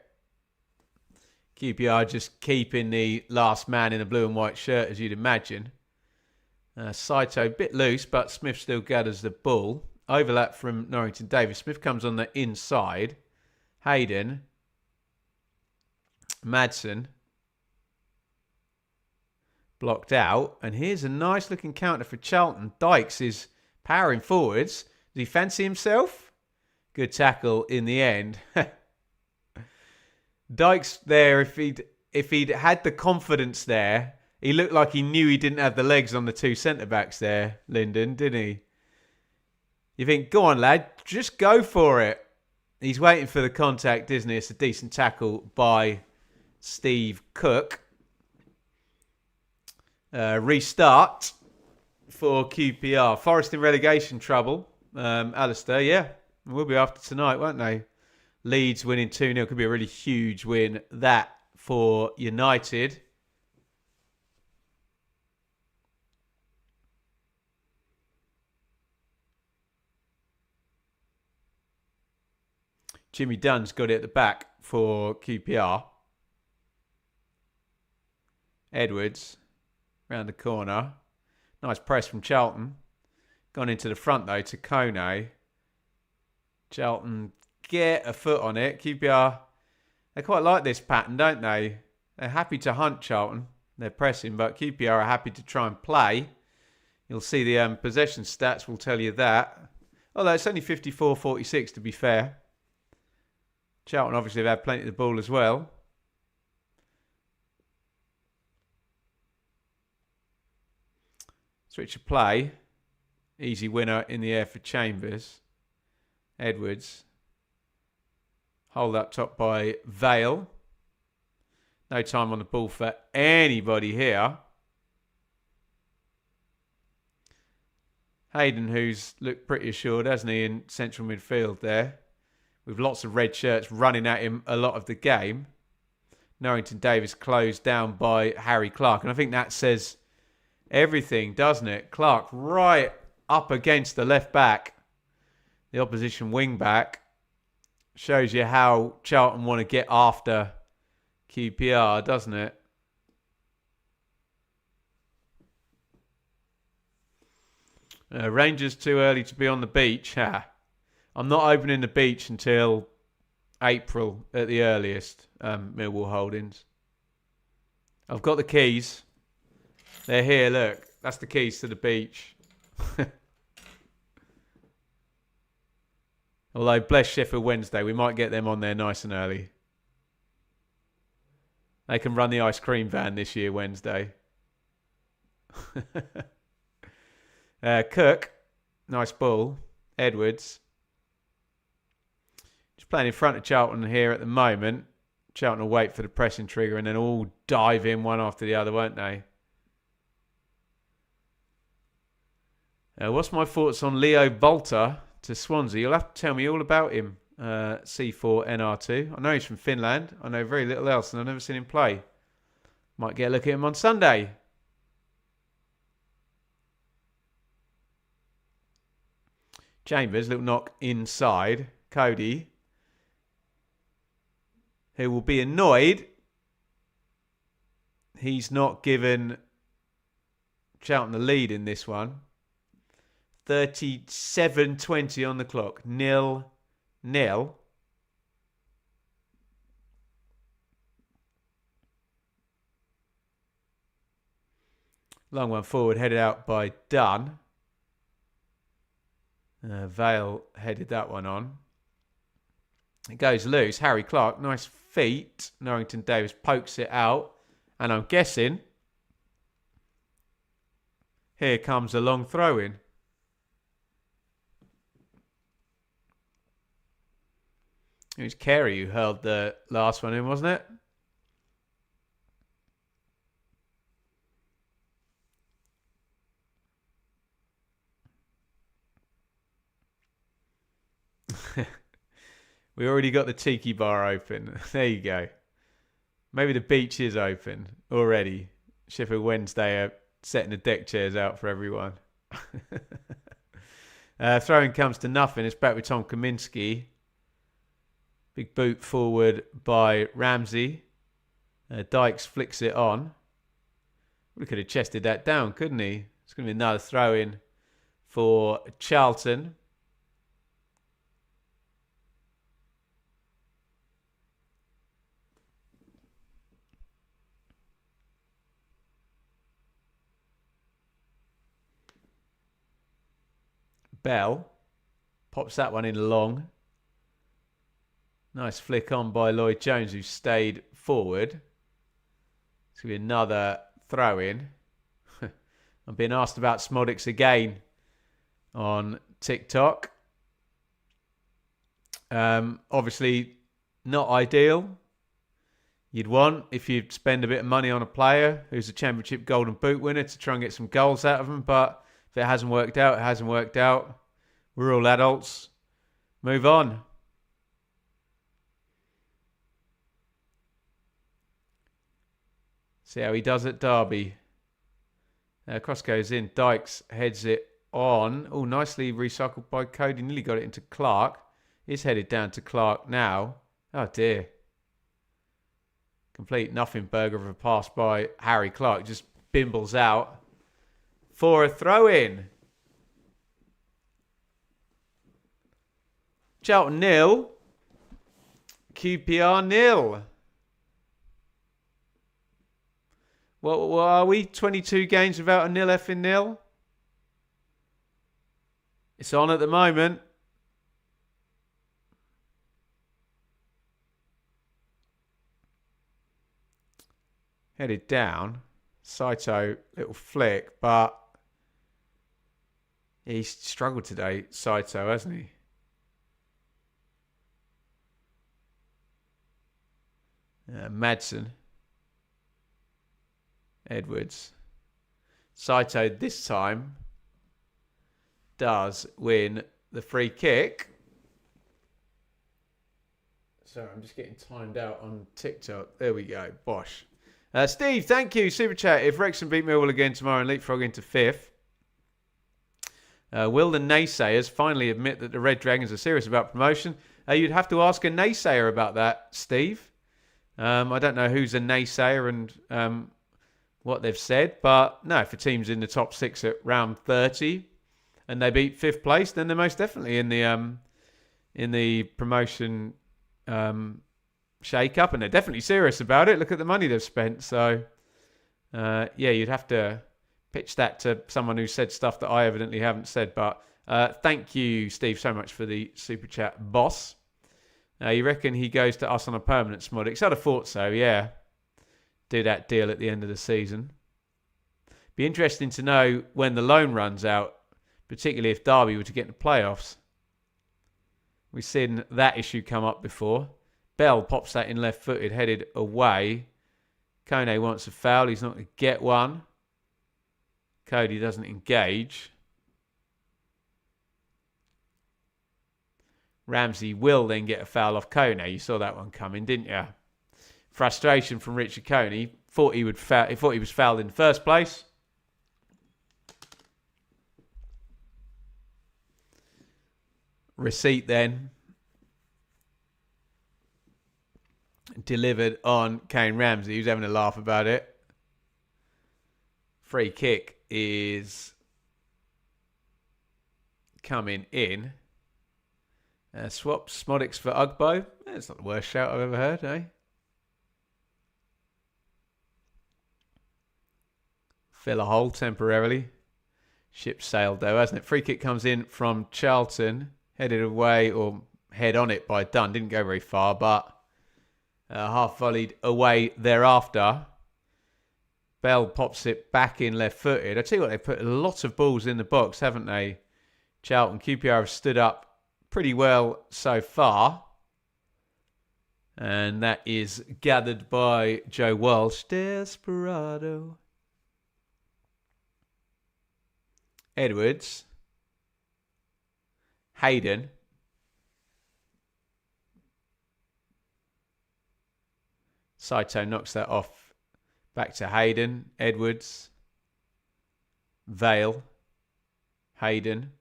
QPR just keeping the last man in a blue and white shirt, as you'd imagine. Saito a bit loose, but Smith still gathers the ball. Overlap from Norrington Davies. Smith comes on the inside. Hayden. Madsen. Blocked out. And here's a nice looking counter for Charlton. Dykes is powering forwards. Does he fancy himself? Good tackle in the end. Dykes there, if he'd had the confidence there, he looked like he knew he didn't have the legs on the two centre-backs there, Lyndon, didn't he? You think, go on, lad, just go for it. He's waiting for the contact, isn't he? It's a decent tackle by Steve Cook. Restart for QPR. Forest in relegation trouble. Alistair, yeah. We'll be after tonight, won't they? Leeds winning 2-0. Could be a really huge win, that, for United. Jimmy Dunn's got it at the back for QPR. Edwards round the corner. Nice press from Charlton. Gone into the front, though, to Kone. Charlton get a foot on it. QPR, they quite like this pattern, don't they? They're happy to hunt Charlton. They're pressing, but QPR are happy to try and play. You'll see the possession stats will tell you that. Although it's only 54-46 to be fair. Charlton obviously have had plenty of the ball as well. Switch of play. Easy winner in the air for Chambers. Edwards. Hold up top by Vale. No time on the ball for anybody here. Hayden, who's looked pretty assured, hasn't he, in central midfield there. With lots of red shirts running at him a lot of the game. Norrington Davis closed down by Harry Clark. And I think that says everything, doesn't it? Clark right up against the left back. The opposition wing back. Shows you how Charlton want to get after QPR, doesn't it? Rangers too early to be on the beach. I'm not opening the beach until April at the earliest, Millwall Holdings. I've got the keys. They're here, look. That's the keys to the beach. Although, bless Sheffield Wednesday, we might get them on there nice and early. They can run the ice cream van this year, Wednesday. Cook, nice ball. Edwards. Just playing in front of Charlton here at the moment. Charlton will wait for the pressing trigger and then all dive in one after the other, won't they? What's my thoughts on Leo Volta to Swansea? You'll have to tell me all about him, C4NR2. I know he's from Finland. I know very little else and I've never seen him play. Might get a look at him on Sunday. Chambers, little knock inside. Cody, who will be annoyed. He's not given Charlton the lead in this one. 37:20 on the clock. 0-0. Long one forward, headed out by Dunn. Vale headed that one on. It goes loose. Harry Clark, nice feet. Norrington Davis pokes it out. And I'm guessing here comes a long throw in. It was Carey who held the last one in, wasn't it? We already got the tiki bar open. There you go. Maybe the beach is open already. Sheffield Wednesday are setting the deck chairs out for everyone. Throwing comes to nothing. It's back with Tom Kaminski. Big boot forward by Ramsey. Dykes flicks it on. We could have chested that down, couldn't he? It's going to be another throw in for Charlton. Bell pops that one in long. Nice flick on by Lloyd Jones, who stayed forward. It's going to be another throw in. I'm being asked about Smodics again on TikTok. Obviously, not ideal. You'd want, if you spend a bit of money on a player who's a Championship Golden Boot winner, to try and get some goals out of them. But if it hasn't worked out, it hasn't worked out. We're all adults. Move on. See how he does at Derby. Cross goes in. Dykes heads it on. Oh, nicely recycled by Cody. Nearly got it into Clark. He's headed down to Clark now. Oh, dear. Complete nothing burger of a pass by Harry Clark. Just bimbles out for a throw-in. Charlton 0. QPR 0. What are we? 22 games without a nil effing nil? It's on at the moment. Headed down. Saito, little flick, but He's struggled today, Saito, hasn't he? Madsen. Edwards. Saito this time does win the free kick. Sorry, I'm just getting timed out on TikTok. There we go. Bosh. Steve, thank you. Super chat. If Wrexham beat Millwall again tomorrow and leapfrog into 5th, will the naysayers finally admit that the Red Dragons are serious about promotion? You'd have to ask a naysayer about that, Steve. I don't know who's a naysayer and what they've said, but no, if a team's in the top 6 at round 30 and they beat 5th place, then they're most definitely in the promotion shake-up, and they're definitely serious about it. Look at the money they've spent. So, yeah, you'd have to pitch that to someone who said stuff that I evidently haven't said. But thank you, Steve, so much for the super chat, boss. You reckon he goes to us on a permanent Smodix? I'd have thought so, yeah. Do that deal at the end of the season. Be interesting to know when the loan runs out, particularly if Derby were to get in the playoffs. We've seen that issue come up before. Bell pops that in left-footed, headed away. Kone wants a foul. He's not going to get one. Cody doesn't engage. Ramsey will then get a foul off Kone. You saw that one coming, didn't you? Frustration from Richard Kone. Thought he was fouled in the first place. Receipt then delivered on Kane Ramsey, who's having a laugh about it. Free kick is coming in. Swap Smodix for Ugbo. That's not the worst shout I've ever heard, eh? Fill a hole temporarily. Ship sailed though, hasn't it? Free kick comes in from Charlton. Headed away or head on it by Dunn. Didn't go very far, but half volleyed away thereafter. Bell pops it back in left-footed. I tell you what, they've put a lot of balls in the box, haven't they? Charlton. QPR have stood up pretty well so far. And that is gathered by Joe Walsh. Desperado. Edwards. Hayden. Saito knocks that off. Back to Hayden. Edwards. Vale. Hayden.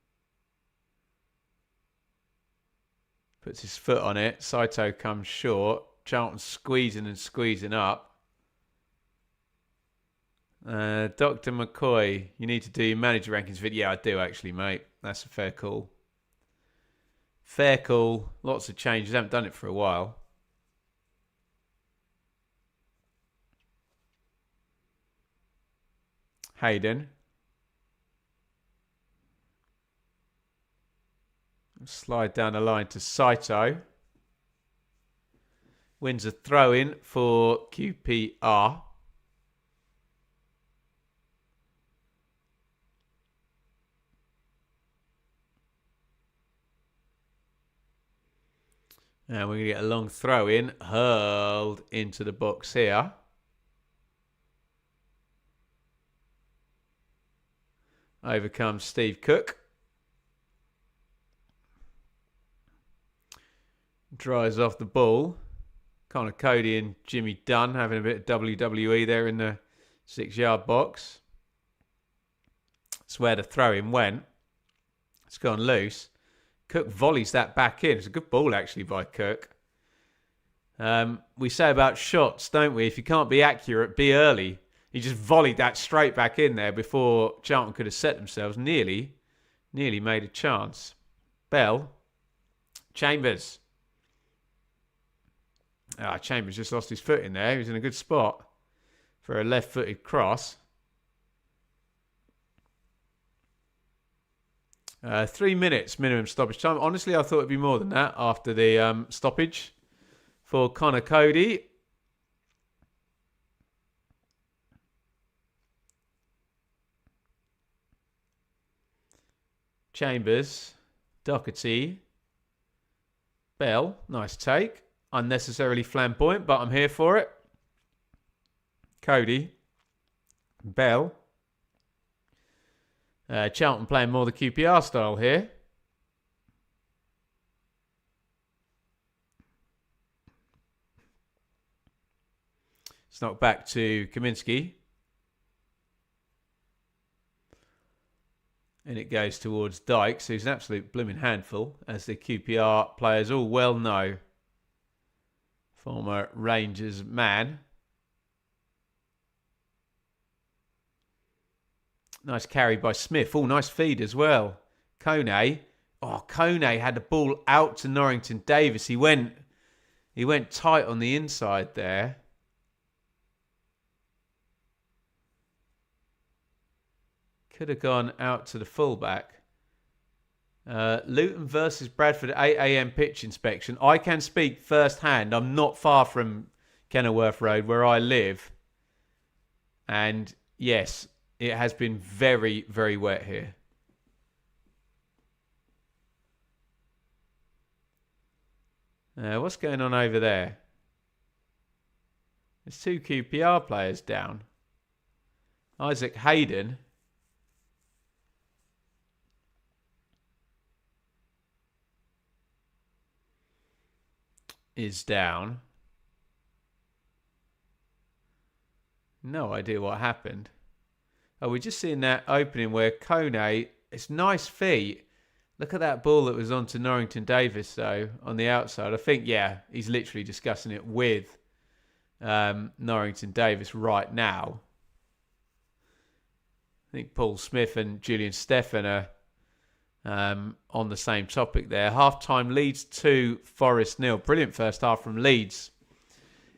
Puts his foot on it. Saito comes short. Charlton squeezing up. Dr. McCoy, you need to do your manager rankings video. Yeah, I do actually, mate. That's a fair call. Fair call. Lots of changes. Haven't done it for a while. Hayden. Slide down the line to Saito. Wins a throw-in for QPR. And we're going to get a long throw-in, hurled into the box here. Over comes Steve Cook. Dries off the ball. Connor Cody and Jimmy Dunn having a bit of WWE there in the 6-yard box. That's where the throw-in went. It's gone loose. Cook volleys that back in. It's a good ball, actually, by Cook. We say about shots, don't we? If you can't be accurate, be early. He just volleyed that straight back in there before Charlton could have set themselves. Nearly made a chance. Bell. Chambers. Chambers just lost his foot in there. He was in a good spot for a left-footed cross. 3 minutes minimum stoppage time. Honestly, I thought it'd be more than that after the stoppage for Connor Cody. Chambers, Doherty, Bell. Nice take. Unnecessarily flamboyant, but I'm here for it. Cody, Bell. Charlton playing more the QPR style here. It's knocked back to Kaminsky. And it goes towards Dykes, who's an absolute blooming handful, as the QPR players all well know. Former Rangers man. Nice carry by Smith. Oh, nice feed as well. Kone. Oh, Kone had the ball out to Norrington Davis. He went tight on the inside there. Could have gone out to the fullback. Luton versus Bradford 8 a.m. pitch inspection. I can speak firsthand. I'm not far from Kenilworth Road where I live. And yes, it has been very, very wet here. What's going on over there? There's 2 QPR players down. Isaac Hayden is down. No idea what happened. Oh, we're just seeing that opening where Kone, it's nice feet. Look at that ball that was on to Norrington Davis, though, on the outside. I think, yeah, he's literally discussing it with Norrington Davis right now. I think Paul Smith and Julian Stephan are on the same topic there. Half-time Leeds 2, Forest 0. Brilliant first half from Leeds.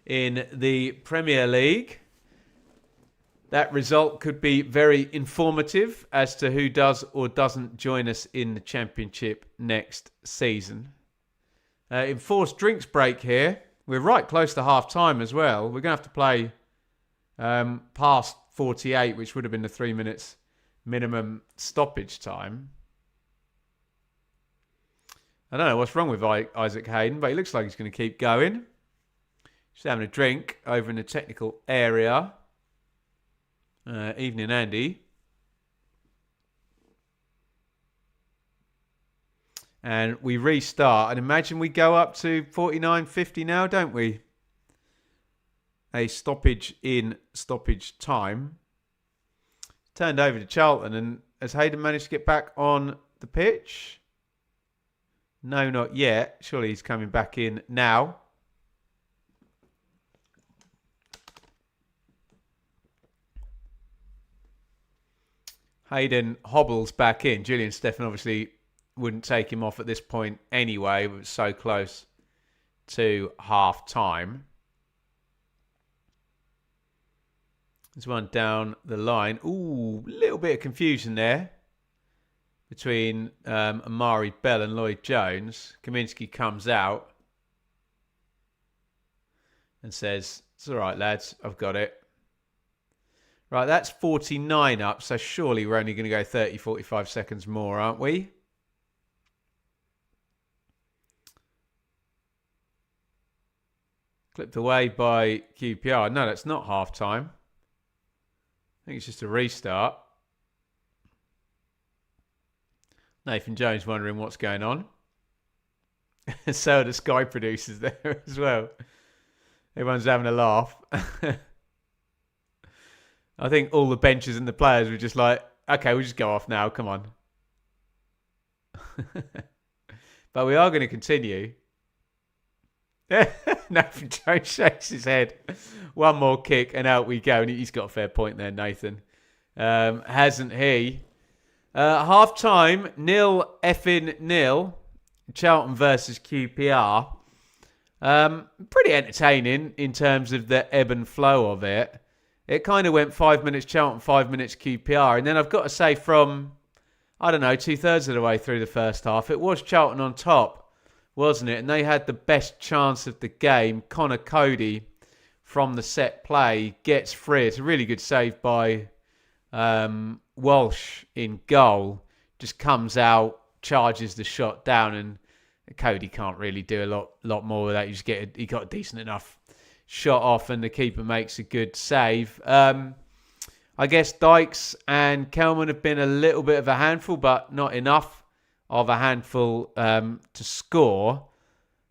In the Premier League, that result could be very informative as to who does or doesn't join us in the Championship next season. Enforced drinks break here. We're right close to half-time as well. We're going to have to play past 48, which would have been the 3 minutes minimum stoppage time. I don't know what's wrong with Isaac Hayden, but he looks like he's going to keep going. Just having a drink over in the technical area. Evening, Andy. And we restart. And imagine we go up to 49.50 now, don't we? A stoppage in stoppage time. Turned over to Charlton. And has Hayden managed to get back on the pitch? No, not yet. Surely he's coming back in now. Hayden hobbles back in. Julian Stephan obviously wouldn't take him off at this point anyway. It was so close to half-time. There's one down the line. Ooh, a little bit of confusion there between Amari Bell and Lloyd Jones. Kaminsky comes out and says, "It's all right, lads. I've got it." Right, that's 49 up, so surely we're only going to go 30, 45 seconds more, aren't we? Clipped away by QPR. No, that's not half-time. I think it's just a restart. Nathan Jones wondering what's going on. So are the Sky producers there as well. Everyone's having a laugh. I think all the benches and the players were just like, okay, we'll just go off now. Come on. But we are going to continue. Nathan Jones shakes his head. One more kick and out we go. And he's got a fair point there, Nathan. Hasn't he? Half-time, 0-0. Charlton versus QPR. Pretty entertaining in terms of the ebb and flow of it. It kind of went 5 minutes Charlton, 5 minutes QPR. And then I've got to say from, I don't know, 2/3 of the way through the first half, it was Charlton on top, wasn't it? And they had the best chance of the game. Connor Cody from the set play gets free. It's a really good save by Walsh in goal. just comes out, charges the shot down, and Cody can't really do a lot more with that. You just he got a decent enough shot off, and the keeper makes a good save. I guess Dykes and Kelman have been a little bit of a handful, but not enough of a handful to score.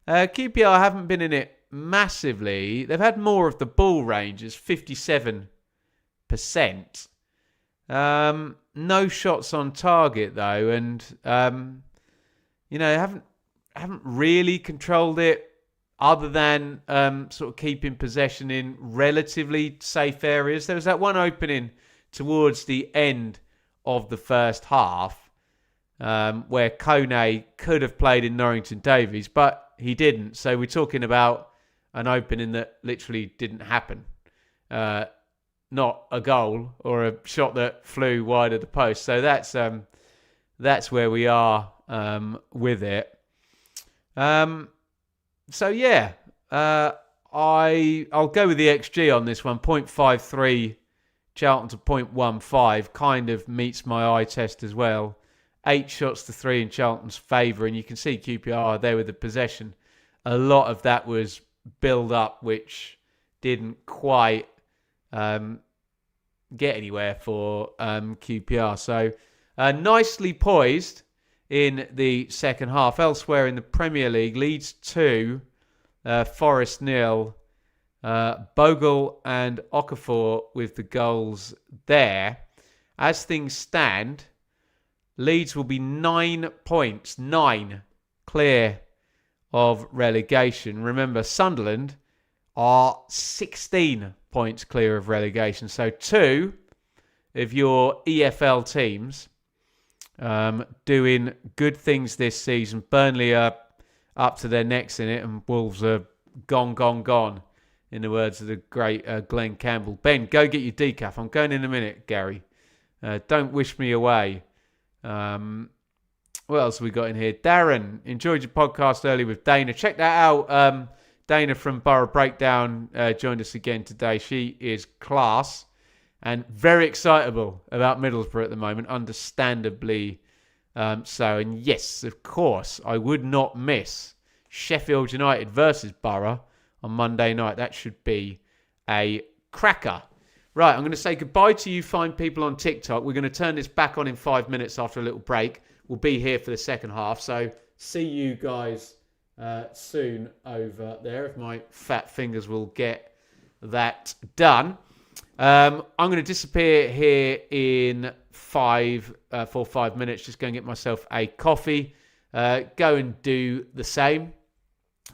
QPR haven't been in it massively. They've had more of the ball range, it's 57%. No shots on target though, and haven't really controlled it other than sort of keeping possession in relatively safe areas. There was that one opening towards the end of the first half where Kone could have played in Norrington Davies, but he didn't. So we're talking about an opening that literally didn't happen. Not a goal or a shot that flew wide of the post. So that's where we are with it. So yeah, I'll go with the XG on this one. 0.53 Charlton to 0.15 kind of meets my eye test as well. 8 shots to 3 in Charlton's favour, and you can see QPR there with the possession. A lot of that was build up, which didn't quite get anywhere for QPR. So nicely poised in the second half. Elsewhere in the Premier League, Leeds 2, Forest 0. Bogle and Okafor with the goals there. As things stand, Leeds will be 9 points, 9 clear of relegation. Remember, Sunderland are 16 points clear of relegation. So 2 of your EFL teams doing good things this season. Burnley are up to their necks in it, and Wolves are gone, in the words of the great Glenn Campbell. Ben, go get your decaf. I'm going in a minute, Gary. Don't wish me away. What else have we got in here? Darren, enjoyed your podcast earlier with Dana. Check that out. Dana from Borough Breakdown joined us again today. She is class and very excitable about Middlesbrough at the moment, understandably so. And yes, of course, I would not miss Sheffield United versus Borough on Monday night. That should be a cracker. Right, I'm going to say goodbye to you fine people on TikTok. We're going to turn this back on in 5 minutes after a little break. We'll be here for the second half. So see you guys soon over there, if my fat fingers will get that done. I'm going to disappear here in 5 minutes. Just go and get myself a coffee. Go and do the same,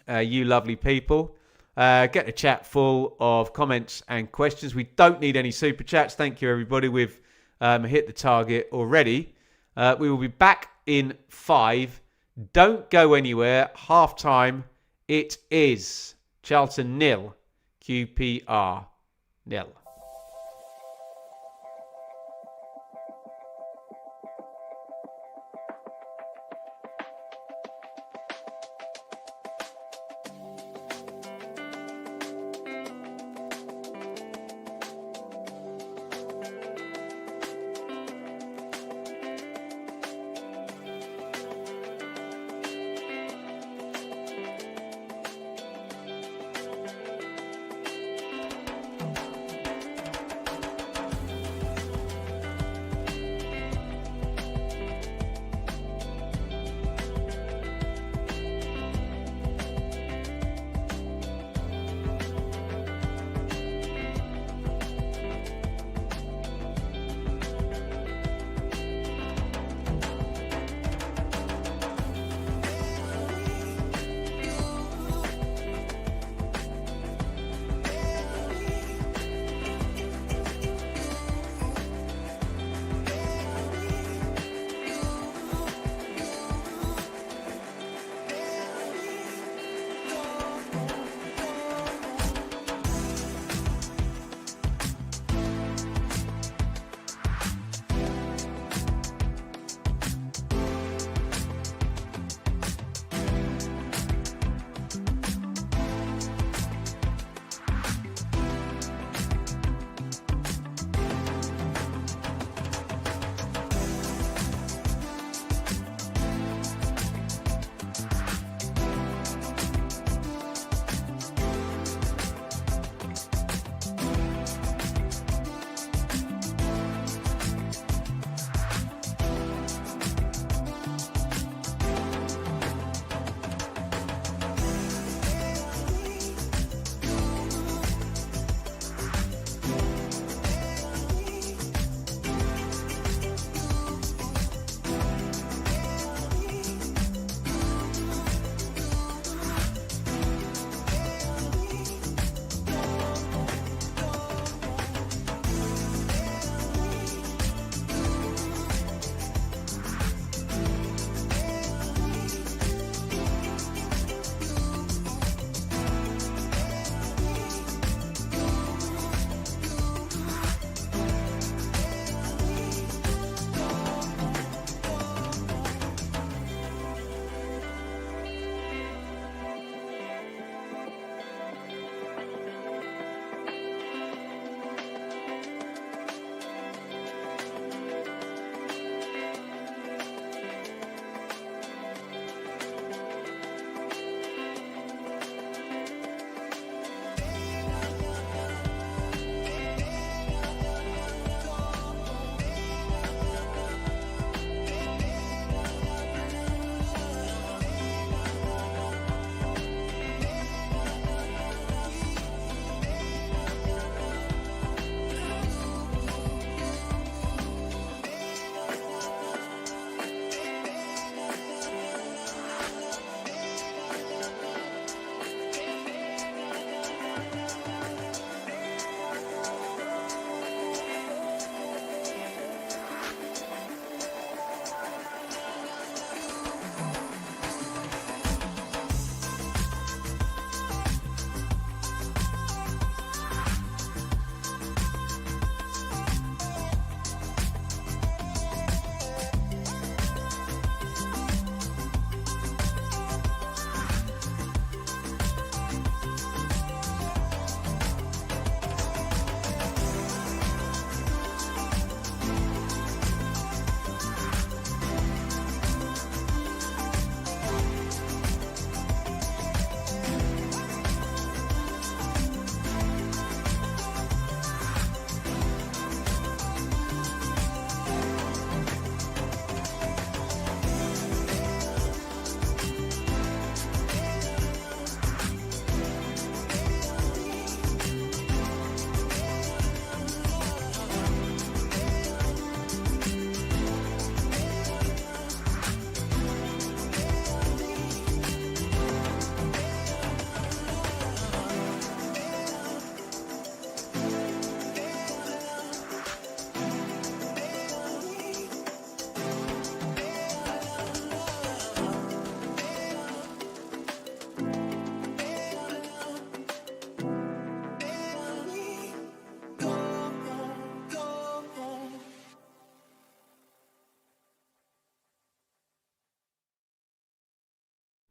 you lovely people. Get the chat full of comments and questions. We don't need any super chats. Thank you, everybody. We've hit the target already. We will be back in 5. Don't go anywhere. Half time. It is Charlton 0, QPR 0.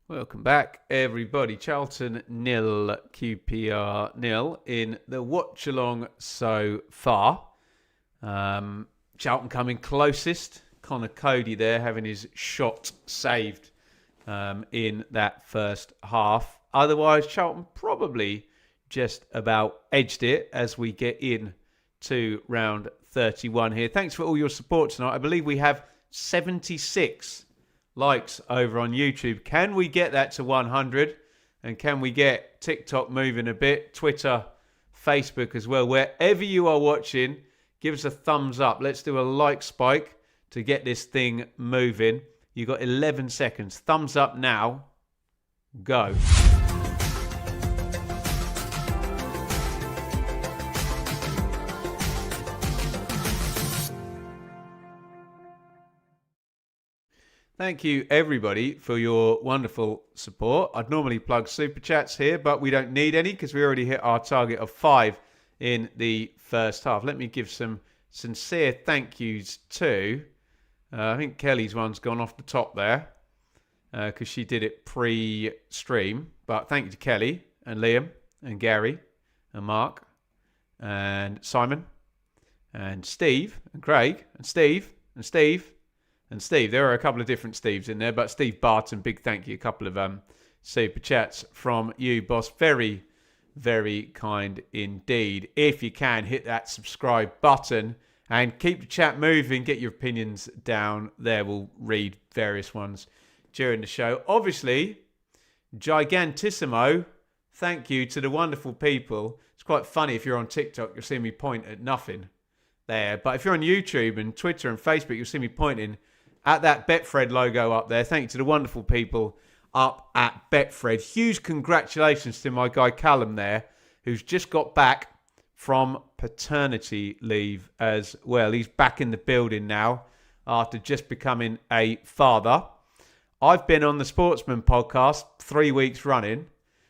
Welcome back, everybody. Charlton 0, QPR 0 in the watch along so far. Charlton coming closest. Connor Cody there having his shot saved in that first half. Otherwise, Charlton probably just about edged it as we get in to round 31 here. Thanks for all your support tonight. I believe we have 76 likes over on YouTube. Can we get that to 100? And can we get TikTok moving a bit? Twitter, Facebook as well. Wherever you are watching, give us a thumbs up. Let's do a like spike to get this thing moving. You've got 11 seconds. Thumbs up now. Go. Thank you, everybody, for your wonderful support. I'd normally plug Super Chats here, but we don't need any because we already hit our target of 5 in the first half. Let me give some sincere thank yous to, I think Kelly's one's gone off the top there because she did it pre-stream. But thank you to Kelly and Liam and Gary and Mark and Simon and Steve and Craig and Steve and Steve. And Steve, there are a couple of different Steves in there, but Steve Barton, big thank you. A couple of super chats from you, boss. Very, very kind indeed. If you can, hit that subscribe button and keep the chat moving. Get your opinions down there. We'll read various ones during the show. Obviously, gigantissimo thank you to the wonderful people. It's quite funny if you're on TikTok, you'll see me point at nothing there. But if you're on YouTube and Twitter and Facebook, you'll see me pointing at that Betfred logo up there. Thank you to the wonderful people up at Betfred. Huge congratulations to my guy Callum there, who's just got back from paternity leave as well. He's back in the building now after just becoming a father. I've been on the Sportsman podcast 3 weeks running,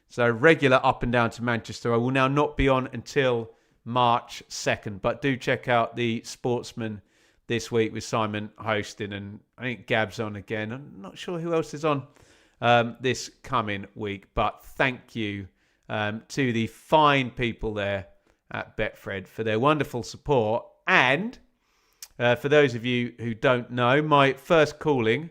so regular up and down to Manchester. I will now not be on until March 2nd, but do check out the Sportsman this week with Simon hosting, and I think Gab's on again. I'm not sure who else is on this coming week, but thank you to the fine people there at Betfred for their wonderful support. And for those of you who don't know, my first calling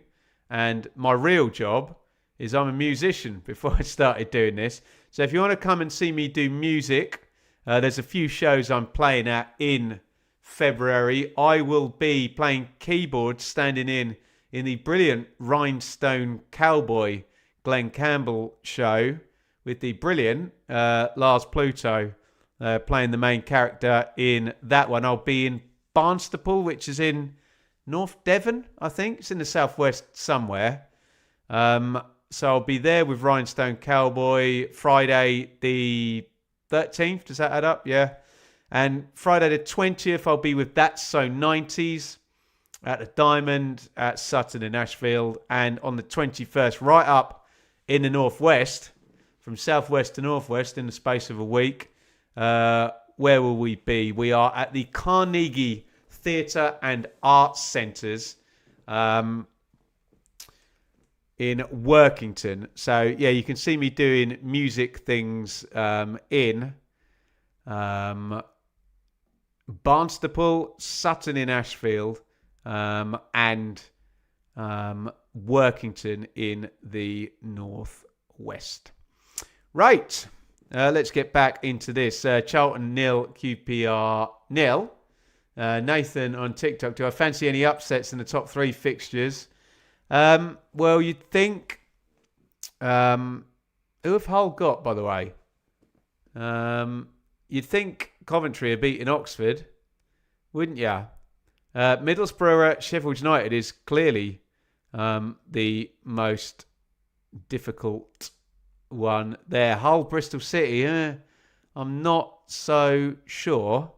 and my real job is I'm a musician before I started doing this. So if you want to come and see me do music, there's a few shows I'm playing at in February. I will be playing keyboards, standing in the brilliant Rhinestone Cowboy Glenn Campbell show with the brilliant Lars Pluto playing the main character in that one. I'll be in Barnstaple, which is in North Devon, I think. It's in the southwest somewhere. So I'll be there with Rhinestone Cowboy Friday the 13th. Does that add up? Yeah. And Friday the 20th, I'll be with That's So 90s at the Diamond at Sutton in Ashfield. And on the 21st, right up in the northwest, from southwest to northwest in the space of a week, where will we be? We are at the Carnegie Theatre and Arts Centres in Workington. So, yeah, you can see me doing music things in Barnstaple, Sutton in Ashfield, and Workington in the northwest. Right, let's get back into this. Charlton 0, QPR 0. Nathan on TikTok, do I fancy any upsets in the top 3 fixtures? Well, you'd think... who have Hull got, by the way? You'd think Coventry are beating Oxford, wouldn't you? Middlesbrough, Sheffield United is clearly the most difficult one there. Hull, Bristol City, I'm not so sure.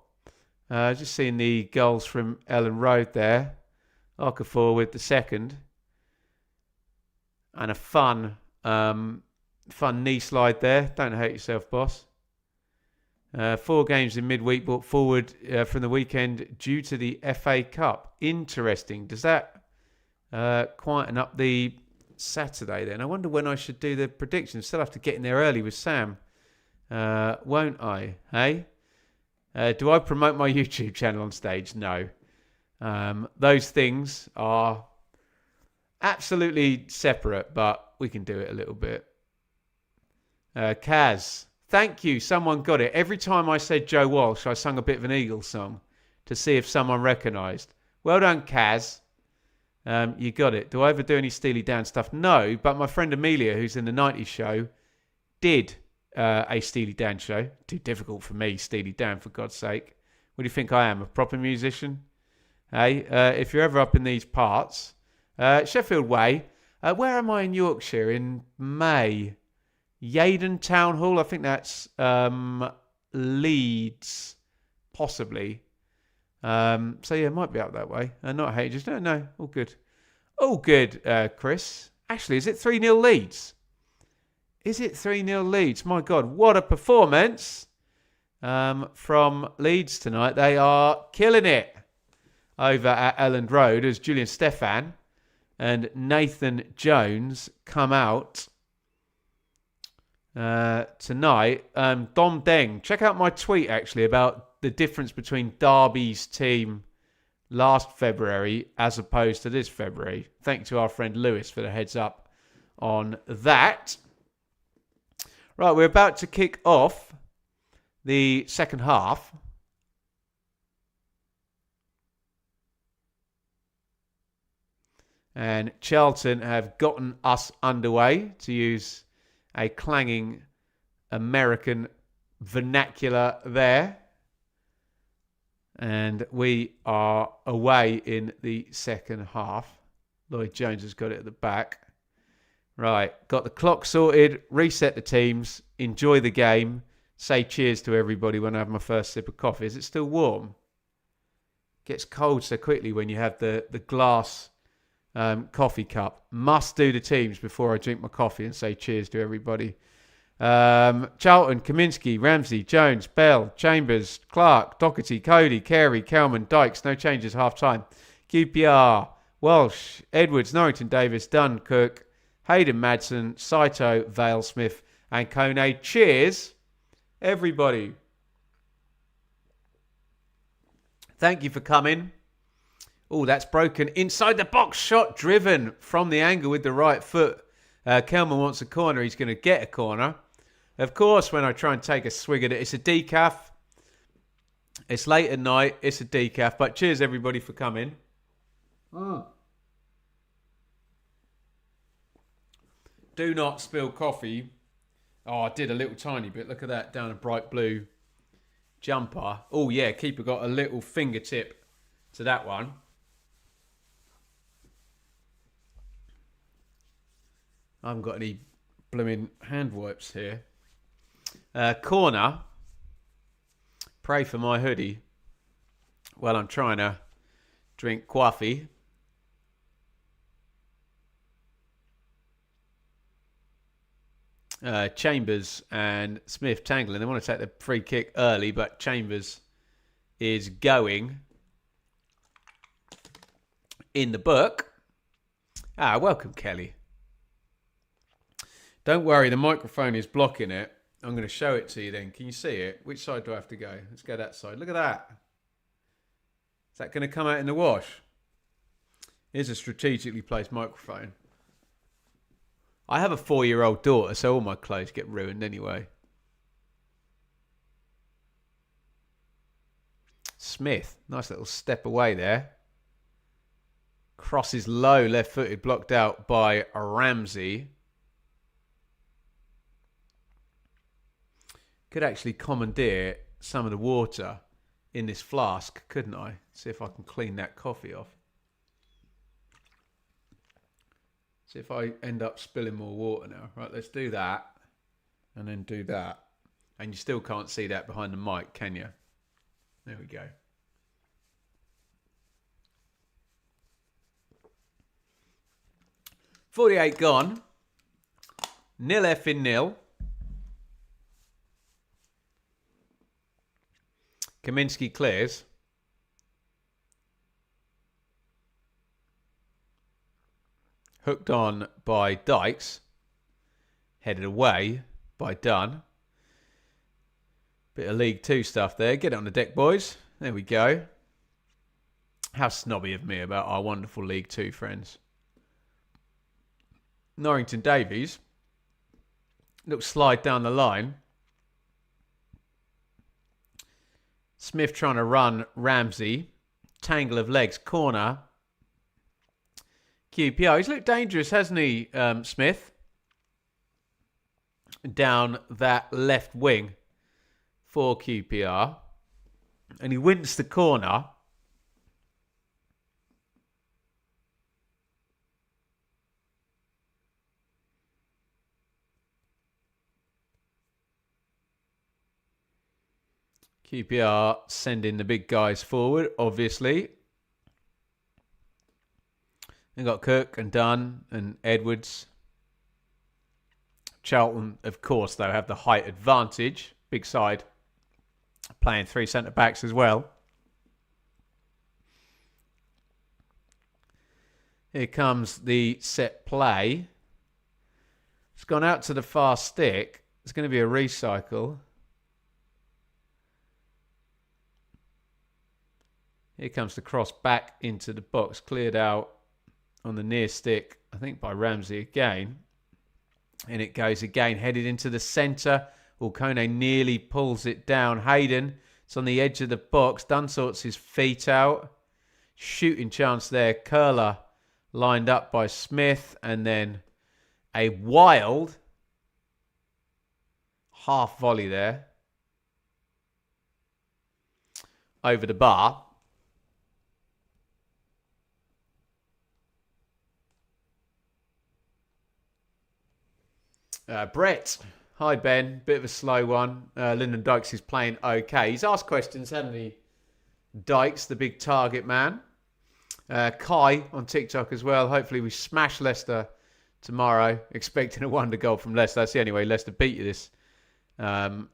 Just seeing the goals from Ellen Road there. Okafor with the second. And a fun knee slide there. Don't hurt yourself, boss. 4 games in midweek brought forward from the weekend due to the FA Cup. Interesting. Does that quieten up the Saturday then. I wonder when I should do the predictions. Still have to get in there early with Sam. Won't I? Hey? Do I promote my YouTube channel on stage? No. Those things are absolutely separate, but we can do it a little bit. Kaz, thank you. Someone got it. Every time I said Joe Walsh, I sung a bit of an Eagles song to see if someone recognised. Well done, Kaz. You got it. Do I ever do any Steely Dan stuff? No, but my friend Amelia, who's in the 90s show, did a Steely Dan show. Too difficult for me, Steely Dan, for God's sake. What do you think I am, a proper musician? Hey, if you're ever up in these parts, Sheffield Way. Where am I in Yorkshire in May? Yaden Town Hall. I think that's Leeds, possibly. So yeah, it might be up that way. Not Hages. No, all good. All good, Chris. Actually, is it 3-0 Leeds? Is it 3-0 Leeds? My God, what a performance from Leeds tonight. They are killing it over at Elland Road as Julian Stefan and Nathan Jones come out tonight. Dom Deng, check out my tweet actually about the difference between Derby's team last February as opposed to this February. Thank you to our friend Lewis for the heads up on that. Right, we're about to kick off the second half. And Charlton have gotten us underway, to use a clanging American vernacular there. And we are away in the second half. Lloyd Jones has got it at the back. Right, got the clock sorted, reset the teams, enjoy the game, say cheers to everybody when I have my first sip of coffee. Is it still warm? Gets cold so quickly when you have the glass coffee cup. Must do the teams before I drink my coffee and say cheers to everybody. Charlton, Kaminsky, Ramsey, Jones, Bell, Chambers, Clark, Doherty, Cody, Carey, Kelman, Dykes. No changes half time. QPR, Welsh, Edwards, Norrington, Davis, Dunn, Cook, Hayden, Madsen, Saito, Vale, Smith and Kone. Cheers, everybody. Thank you for coming. Oh, that's broken. Inside the box shot driven from the angle with the right foot. Kelman wants a corner. He's going to get a corner. Of course, when I try and take a swig at it, it's a decaf. It's late at night. It's a decaf. But cheers, everybody, for coming. Do not spill coffee. Oh, I did a little tiny bit. Look at that, down a bright blue jumper. Oh, yeah, keeper got a little fingertip to that one. I haven't got any blooming hand wipes here. Corner. Pray for my hoodie. Well, I'm trying to drink coffee. Chambers and Smith tangling. They want to take the free kick early, but Chambers is going in the book. Welcome, Kelly. Don't worry, the microphone is blocking it. I'm going to show it to you then. Can you see it? Which side do I have to go? Let's go that side. Look at that. Is that going to come out in the wash? Here's a strategically placed microphone. I have a 4-year-old daughter, so all my clothes get ruined anyway. Smith, nice little step away there. Crosses low, left-footed, blocked out by Ramsey. Could actually commandeer some of the water in this flask, couldn't I? See if I can clean that coffee off. See if I end up spilling more water now. Right, let's do that. And then do that. And you still can't see that behind the mic, can you? There we go. .48 gone. 0-0 in 0. Kaminsky clears. Hooked on by Dykes. Headed away by Dunn. Bit of League Two stuff there. Get it on the deck, boys. There we go. How snobby of me about our wonderful League Two friends. Norrington Davies. Little slide down the line. Smith trying to run Ramsey. Tangle of legs. Corner. QPR. He's looked dangerous, hasn't he, Smith? Down that left wing for QPR. And he wins the corner. QPR sending the big guys forward, obviously. They've got Cook and Dunn and Edwards. Charlton, of course, though, have the height advantage. Big side. Playing 3 centre-backs as well. Here comes the set play. It's gone out to the far stick. It's going to be a recycle. Here comes the cross back into the box. Cleared out on the near stick, I think by Ramsey again. And it goes again, headed into the centre. Kone nearly pulls it down. Hayden, it's on the edge of the box. Dunn sorts his feet out. Shooting chance there. Curler lined up by Smith. And then a wild half volley there. Over the bar. Brett. Hi, Ben. Bit of a slow one. Lyndon Dykes is playing okay. He's asked questions, hasn't he? Dykes, the big target man. Kai on TikTok as well. Hopefully we smash Leicester tomorrow. Expecting a wonder goal from Leicester. That's the only way Leicester beat you this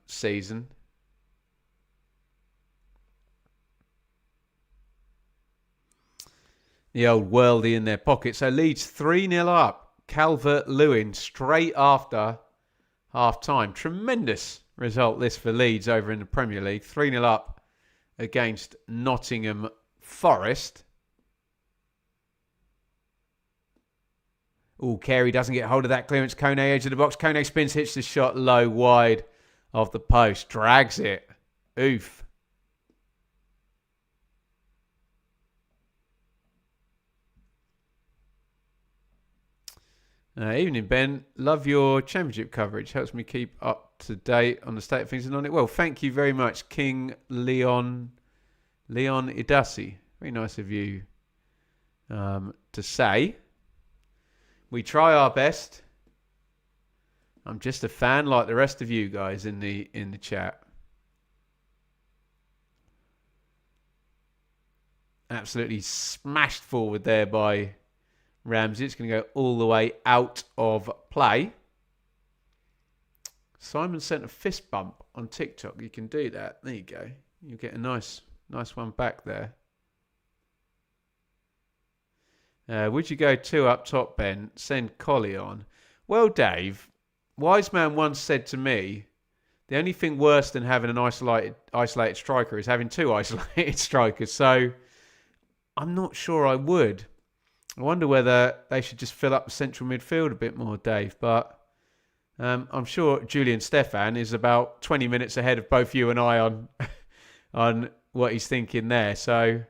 season. The old worldie in their pocket. So Leeds 3-0 up. Calvert-Lewin straight after half-time. Tremendous result this for Leeds over in the Premier League. 3-0 up against Nottingham Forest. Carey doesn't get hold of that clearance. Kone edge of the box. Kone spins, hits the shot low, wide of the post. Drags it. Oof. Evening, Ben. Love your championship coverage. Helps me keep up to date on the state of things and on it. Well, thank you very much, King Leon Idasi. Very nice of you to say. We try our best. I'm just a fan like the rest of you guys in the chat. Absolutely smashed forward there by Ramsey. It's going to go all the way out of play. Simon sent a fist bump on TikTok. You can do that. There you go. You get a nice one back there. Would you go 2 up top, Ben? Send Collie on. Well, Dave, Wise Man once said to me, the only thing worse than having an isolated striker is having 2 isolated strikers. So I'm not sure I would. I wonder whether they should just fill up the central midfield a bit more, Dave. But I'm sure Julian Stefan is about 20 minutes ahead of both you and I on what he's thinking there. So,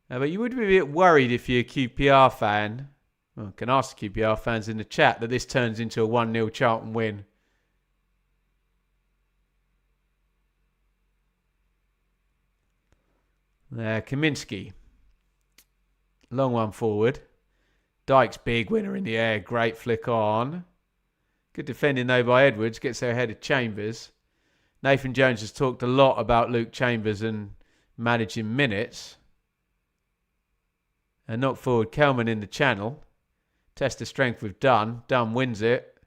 but you would be a bit worried if you're a QPR fan. Well, I can ask the QPR fans in the chat that this turns into a 1-0 Charlton win. Kaminsky. Long one forward. Dykes, big winner in the air. Great flick on. Good defending though by Edwards. Gets there ahead of Chambers. Nathan Jones has talked a lot about Luke Chambers and managing minutes. And knocked forward Kelman in the channel. Test of strength with Dunn. Dunn wins it.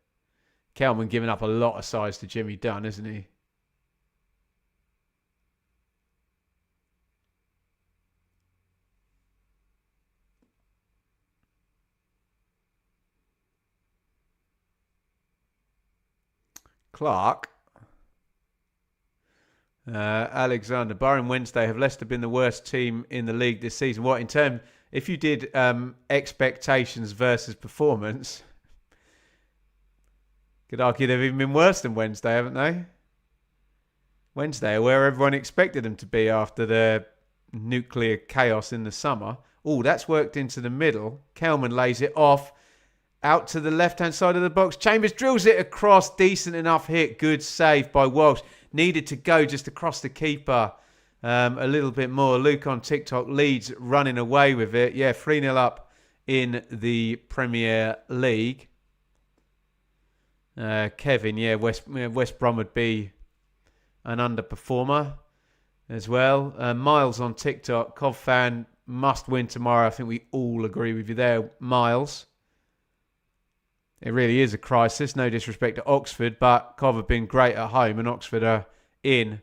Kelman giving up a lot of size to Jimmy Dunn, isn't he? Clark. Alexander, barring Wednesday, have Leicester been the worst team in the league this season? What, in terms, if you did expectations versus performance, could argue they've even been worse than Wednesday, haven't they? Wednesday, where everyone expected them to be after their nuclear chaos in the summer. Oh, that's worked into the middle. Kelman lays it off. Out to the left-hand side of the box. Chambers drills it across. Decent enough hit. Good save by Walsh. Needed to go just across the keeper a little bit more. Luke on TikTok leads, running away with it. Yeah, 3-0 up in the Premier League. Kevin, yeah, West Brom would be an underperformer as well. Miles on TikTok. Cov fan, must win tomorrow. I think we all agree with you there, Miles. It really is a crisis. No disrespect to Oxford, but Cov have been great at home and Oxford are in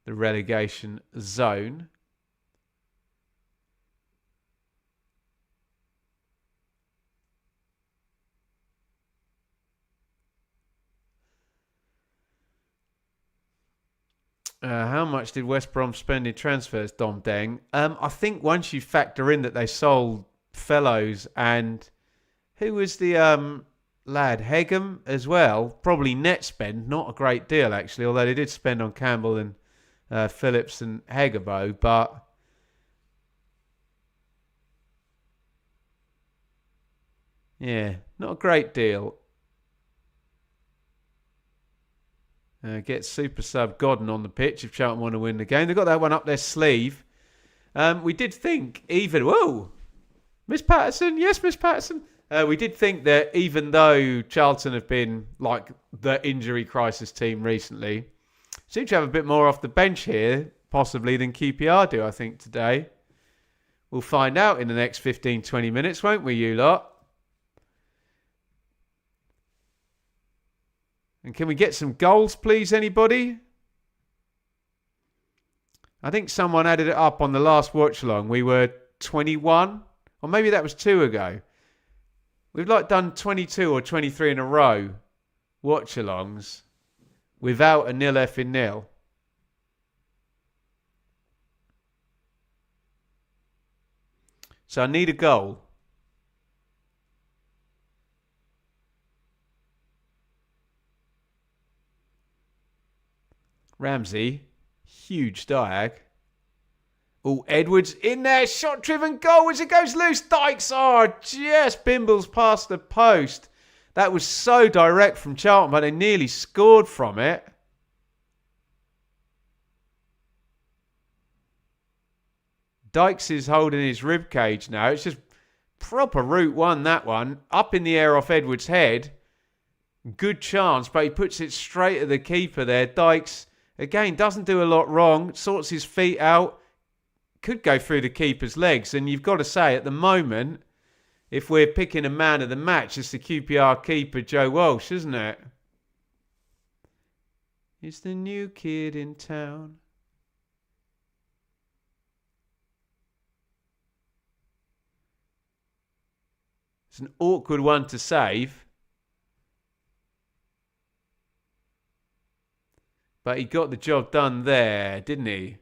the relegation zone. How much did West Brom spend in transfers, Dom Deng? I think once you factor in that they sold Fellows and who was the lad, Hegem as well, probably net spend, not a great deal actually, although they did spend on Campbell and Phillips and Hegebo, but yeah, not a great deal. Get super sub Godden on the pitch if Charlton want to win the game. They've got that one up their sleeve. We did think even... Whoa! Miss Patterson? Yes, Miss Patterson. We did think that even though Charlton have been like the injury crisis team recently, seem to have a bit more off the bench here, possibly, than QPR do, I think, today. We'll find out in the next 15, 20 minutes, won't we, you lot? And can we get some goals, please, anybody? I think someone added it up on the last watch-along. We were 21, or maybe that was 2 ago. We've like done 22 or 23 in a row watch-alongs without a nil effing nil. So I need a goal. Ramsey, huge diag. Oh, Edwards in there, shot-driven goal as it goes loose. Dykes, just bimbles past the post. That was so direct from Charlton, but they nearly scored from it. Dykes is holding his rib cage now. It's just proper route one, that one. Up in the air off Edwards' head. Good chance, but he puts it straight at the keeper there. Dykes, again, doesn't do a lot wrong. Sorts his feet out. Could go through the keeper's legs. And you've got to say, at the moment, if we're picking a man of the match, it's the QPR keeper, Joe Walsh, isn't it? He's the new kid in town. It's an awkward one to save. But he got the job done there, didn't he?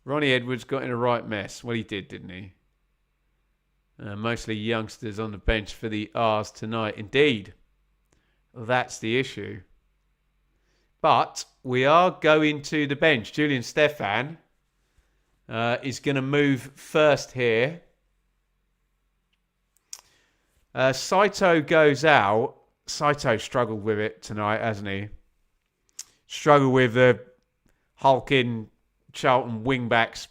Ronnie Edwards got in a right mess. Well, he did, didn't he? Mostly youngsters on the bench for the R's tonight. Indeed, that's the issue. But we are going to the bench. Julian Stefan is going to move first here. Saito goes out. Saito struggled with it tonight, hasn't he? Struggled with the hulking Charlton wingbacks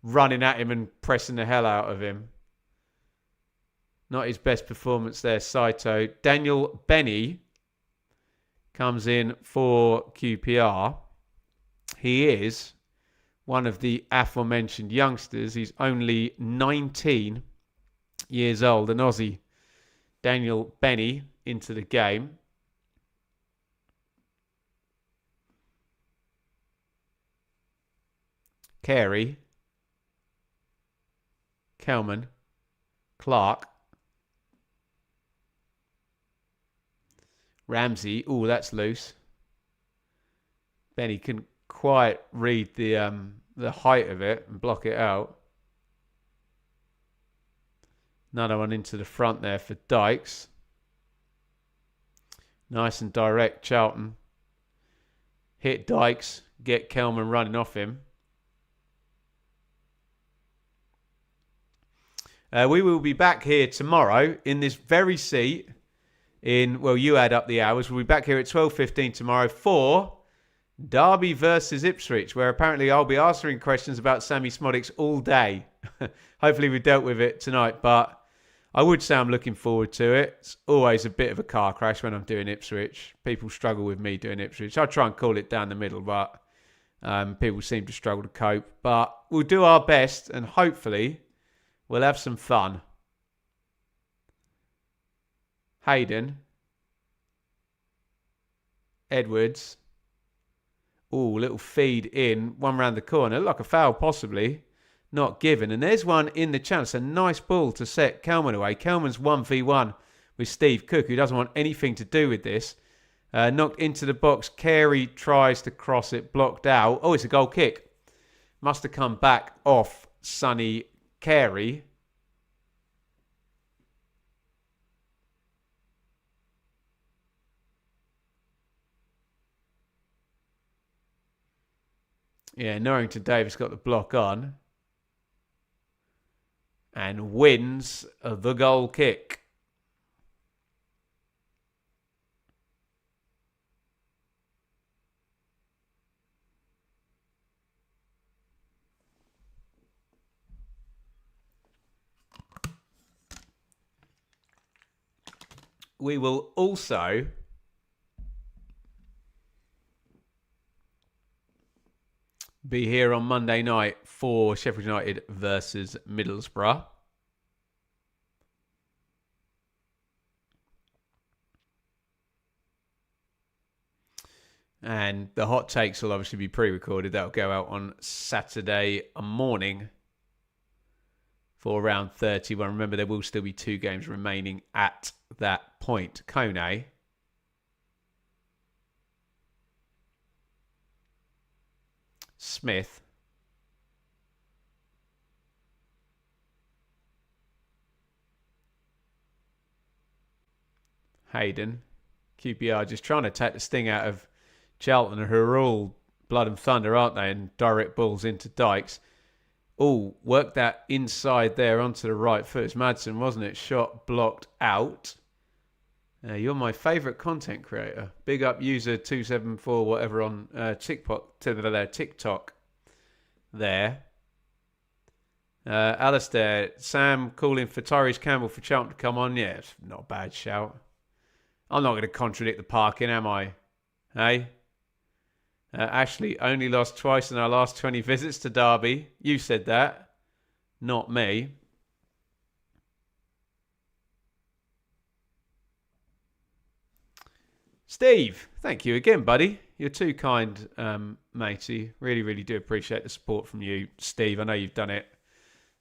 running at him and pressing the hell out of him. Not his best performance there, Saito. Daniel Benny comes in for QPR. He is one of the aforementioned youngsters. He's only 19 years old, an Aussie. Daniel Benny into the game. Carey. Kelman. Clark. Ramsey. Oh, that's loose. Benny couldn't quite read the height of it and block it out. Another one into the front there for Dykes. Nice and direct, Charlton. Hit Dykes. Get Kelman running off him. We will be back here tomorrow in this very seat. You add up the hours. We'll be back here at 12:15 tomorrow for Derby versus Ipswich, where apparently I'll be answering questions about Sammy Smodics all day. Hopefully we dealt with it tonight, but I would say I'm looking forward to it. It's always a bit of a car crash when I'm doing Ipswich. People struggle with me doing Ipswich. I try and call it down the middle, but people seem to struggle to cope. But we'll do our best, and hopefully we'll have some fun. Hayden. Edwards. Ooh, little feed in. One round the corner. Like a foul, possibly. Not given. And there's one in the channel. It's a nice ball to set Kelman away. Kelman's 1v1 with Steve Cook, who doesn't want anything to do with this. Knocked into the box. Carey tries to cross it. Blocked out. Oh, it's a goal kick. Must have come back off Sonny Carey. Yeah, Norrington Davis got the block on. And wins the goal kick. We will also be here on Monday night for Sheffield United versus Middlesbrough. And the hot takes will obviously be pre-recorded. That'll go out on Saturday morning for round 31. Remember, there will still be 2 games remaining at that point. Kone. Smith. Hayden. QPR just trying to take the sting out of Charlton, who are all blood and thunder, aren't they? And direct balls into Dykes. Oh, work that inside there onto the right foot. It's Madsen, wasn't it? Shot blocked out. You're my favourite content creator. Big up user 274 whatever on TikTok there. Alistair, Sam calling for Tyrese Campbell for Charlton to come on. Yeah, it's not a bad shout. I'm not going to contradict the parking, am I? Hey? Ashley only lost twice in our last 20 visits to Derby. You said that, not me. Steve, thank you again, buddy. You're too kind, matey. Really, really do appreciate the support from you, Steve. I know you've done it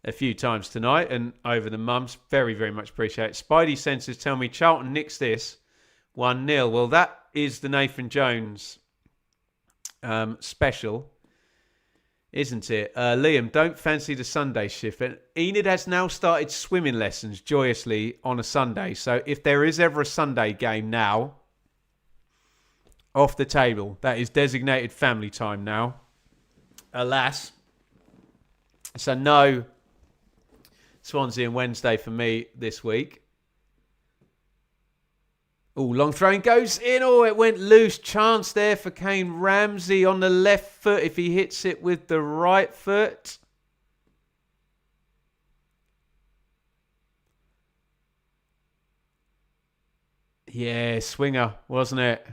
a few times tonight and over the months. Very, very much appreciate it. Spidey Senses tell me Charlton nicks this 1-0. Well, that is the Nathan Jones special, isn't it? Liam, don't fancy the Sunday shift. And Enid has now started swimming lessons joyously on a Sunday. So if there is ever a Sunday game now, off the table. That is designated family time now. Alas. So no Swansea and Wednesday for me this week. Oh, long throwing goes in. Oh, it went loose. Chance there for Kane Ramsey on the left foot if he hits it with the right foot. Yeah, swinger, wasn't it?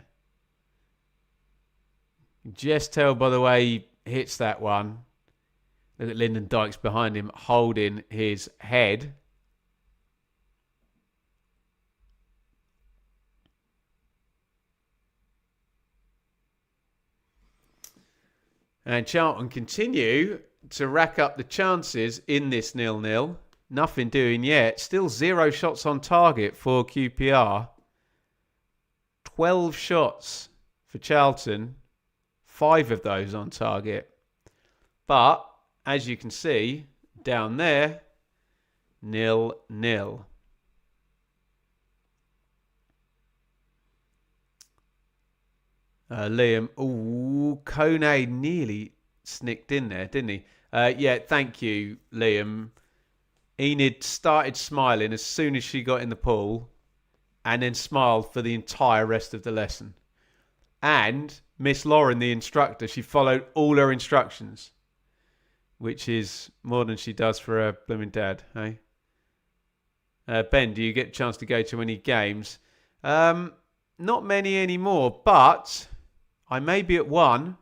Just tell by the way he hits that one. Look at Lyndon Dykes behind him holding his head. And Charlton continue to rack up the chances in this 0-0. Nothing doing yet. Still 0 shots on target for QPR. 12 shots for Charlton. 5 of those on target. But, as you can see, down there, 0-0. Liam. Ooh, Kone nearly snicked in there, didn't he? Yeah, thank you, Liam. Enid started smiling as soon as she got in the pool and then smiled for the entire rest of the lesson. And Miss Lauren, the instructor, she followed all her instructions, which is more than she does for her blooming dad, hey? Ben, do you get a chance to go to any games? Not many anymore, but I may be at one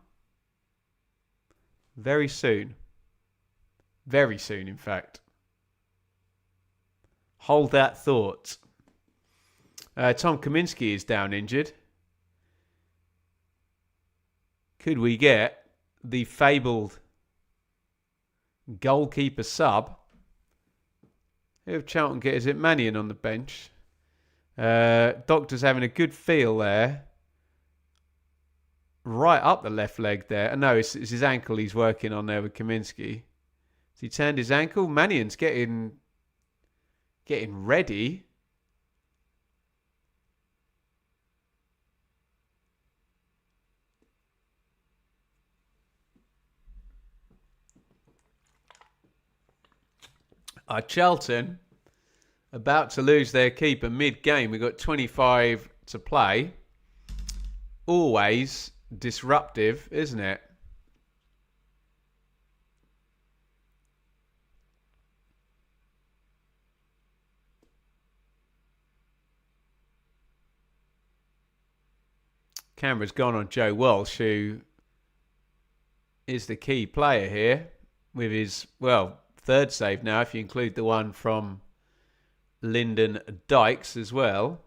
very soon. Very soon, in fact. Hold that thought. Tom Kaminsky is down injured. Could we get the fabled goalkeeper sub? Who have Charlton get? Is it Mannion on the bench? Doctor's having a good feel there. Right up the left leg there. No, it's his ankle he's working on there with Kaminsky. Has he turned his ankle? Mannion's getting ready. Charlton about to lose their keeper mid-game. We've got 25 to play. Always disruptive, isn't it? Camera's gone on Joe Walsh, who is the key player here with his, well, third save now, if you include the one from Lyndon Dykes as well.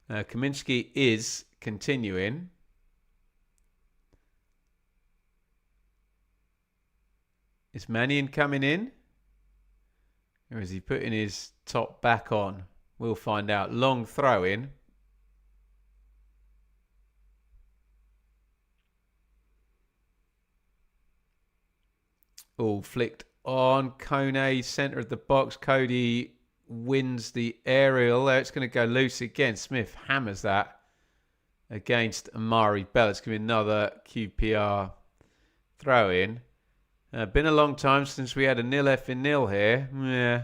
Kaminsky is continuing. Is Mannion coming in? Or is he putting his top back on? We'll find out. Long throw in. All flicked on. Kone, centre of the box. Cody wins the aerial. There, it's going to go loose again. Smith hammers that against Amari Bell. It's going to be another QPR throw in. Been a long time since we had a 0-0 here. Yeah.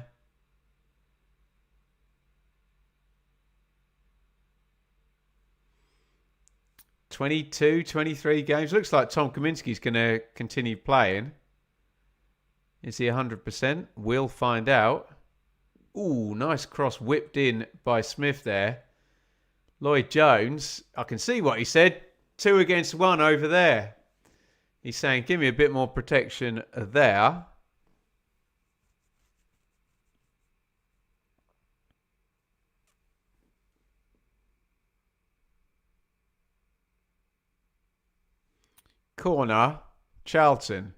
"22, 23 games. Looks like Tom Kaminsky's going to continue playing. Is he 100%? We'll find out. Ooh, nice cross whipped in by Smith there. Lloyd Jones, I can see what he said. 2 against 1 over there. He's saying, give me a bit more protection there. Corner, Charlton.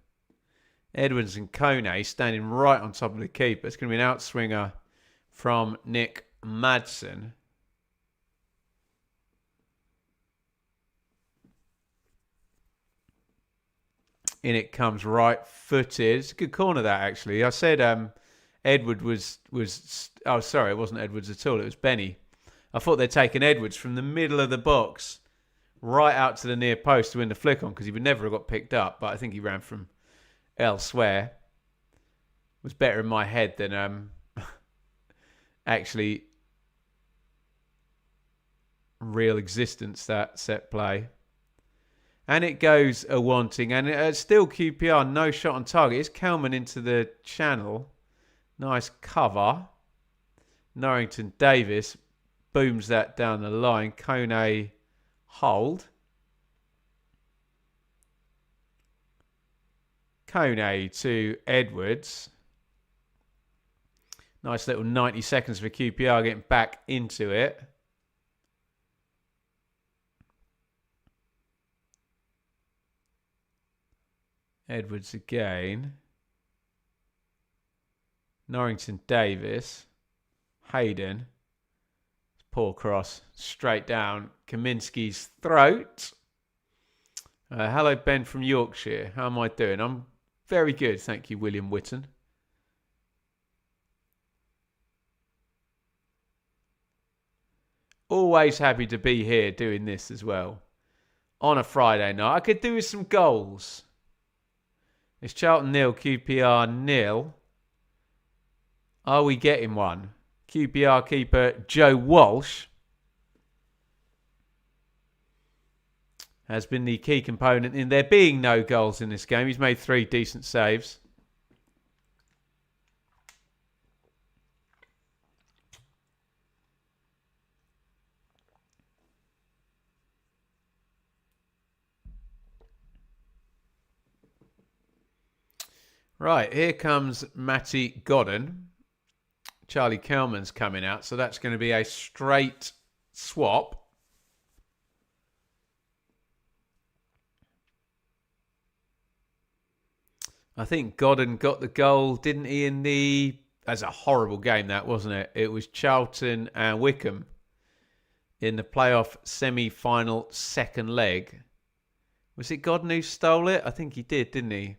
Edwards and Kone standing right on top of the keeper. It's going to be an outswinger from Nick Madsen. In it comes right-footed. It's a good corner, that, actually. I said Edward was... Oh, sorry, it wasn't Edwards at all. It was Benny. I thought they'd taken Edwards from the middle of the box right out to the near post to win the flick on, because he would never have got picked up. But I think he ran from elsewhere. Was better in my head than actually real existence, that set play. And it goes a-wanting. And still QPR, no shot on target. It's Kelman into the channel. Nice cover. Norrington Davis booms that down the line. Kone hold. Kone to Edwards. Nice little 90 seconds for QPR getting back into it. Edwards again. Norrington Davis. Hayden. Poor cross. Straight down Kaminsky's throat. Hello, Ben from Yorkshire. How am I doing? I'm very good. Thank you, William Witten. Always happy to be here doing this as well. On a Friday night. I could do with some goals. It's Charlton 0, QPR 0. Are we getting one? QPR keeper Joe Walsh has been the key component in there being no goals in this game. He's made 3 decent saves. Right, here comes Matty Godden. Charlie Kelman's coming out, so that's going to be a straight swap. I think Godden got the goal, didn't he, in the... That's a horrible game, that, wasn't it? It was Charlton and Wickham in the playoff semi-final second leg. Was it Godden who stole it? I think he did, didn't he?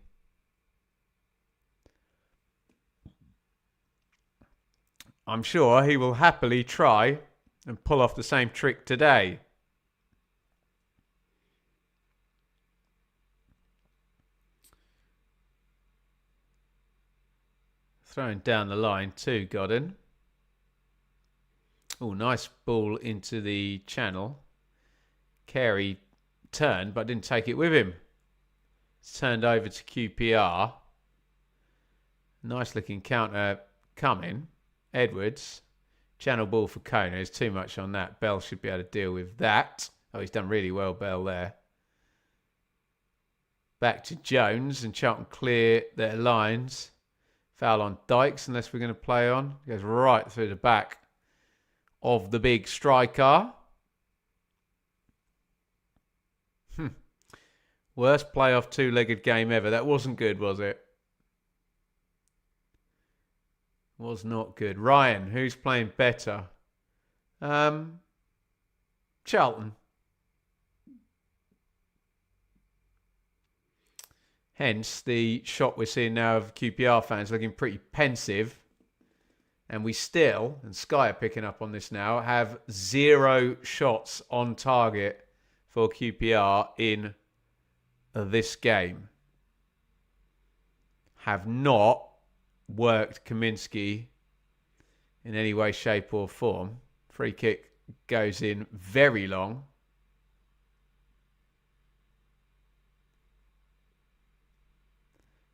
I'm sure he will happily try and pull off the same trick today. Throwing down the line too, Godden. Oh, nice ball into the channel. Carey turned, but didn't take it with him. It's turned over to QPR. Nice looking counter coming. Edwards. Channel ball for Kona. There's too much on that. Bell should be able to deal with that. Oh, he's done really well, Bell, there. Back to Jones, and Charlton clear their lines. Foul on Dykes, unless we're going to play on. Goes right through the back of the big striker. Worst playoff 2-legged game ever. That wasn't good, was it? Was not good. Ryan, who's playing better? Charlton. Hence the shot we're seeing now of QPR fans looking pretty pensive. And we still, and Sky are picking up on this now, have 0 shots on target for QPR in this game. Have not worked Kaminsky in any way, shape or form. Free kick goes in very long.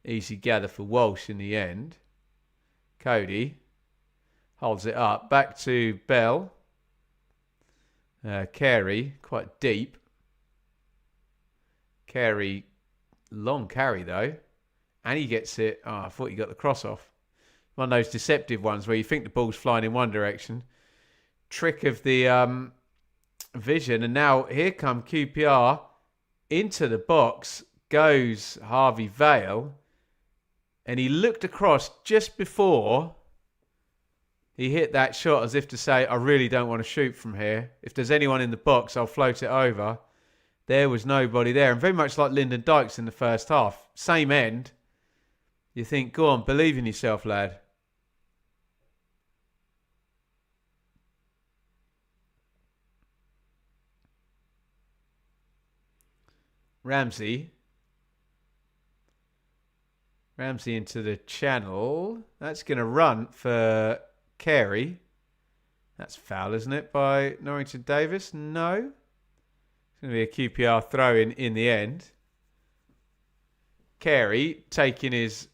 Easy gather for Walsh in the end. Cody holds it up. Back to Bell. Carey, quite deep. Carey, long carry though. And he gets it. Oh, I thought he got the cross off. One of those deceptive ones where you think the ball's flying in one direction. Trick of the vision. And now here come QPR. Into the box goes Harvey Vale. And he looked across just before he hit that shot as if to say, I really don't want to shoot from here. If there's anyone in the box, I'll float it over. There was nobody there. And very much like Lyndon Dykes in the first half. Same end. You think, go on, believe in yourself, lad. Ramsey into the channel. That's going to run for Carey. That's foul, isn't it, by Norrington Davis? No. It's going to be a QPR throw-in in the end. Carey taking his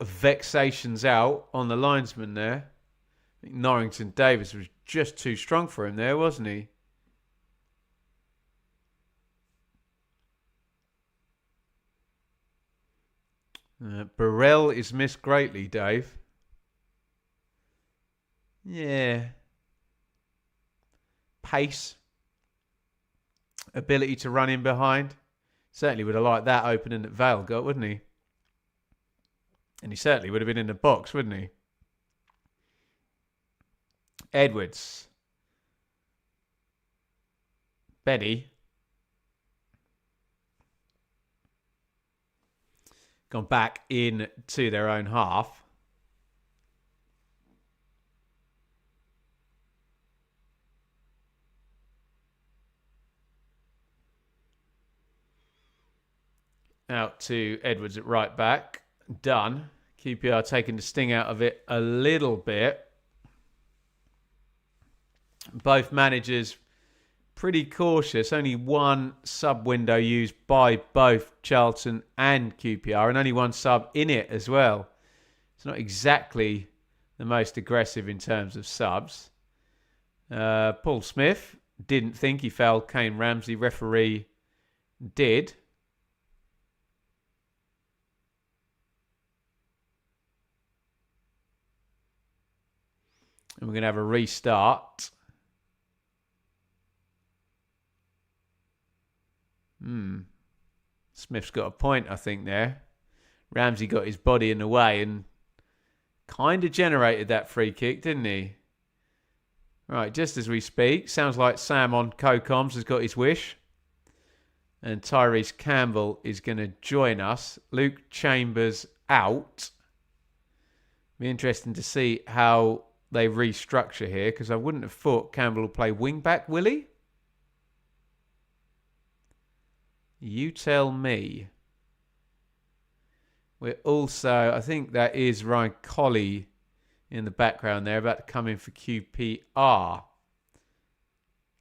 vexations out on the linesman there. I think Norrington Davis was just too strong for him there, wasn't he? Burrell is missed greatly, Dave. Yeah. Pace. Ability to run in behind. Certainly would have liked that opening that Vale got, wouldn't he? And he certainly would have been in the box, wouldn't he? Edwards. Benny. Gone back into their own half. Out to Edwards at right back. Done. QPR taking the sting out of it a little bit. Both managers pretty cautious. Only one sub window used by both Charlton and QPR, and only one sub in it as well. It's not exactly the most aggressive in terms of subs. Paul Smith didn't think he fouled Kane Ramsey. Referee did. And we're going to have a restart. Smith's got a point, I think, there. Ramsey got his body in the way and kind of generated that free kick, didn't he? Right, just as we speak, sounds like Sam on co-coms has got his wish. And Tyrese Campbell is going to join us. Luke Chambers out. Be interesting to see how they restructure here, because I wouldn't have thought Campbell will play wing-back, will he? You tell me. We're also, I think that is Ryan Colley in the background there, about to come in for QPR.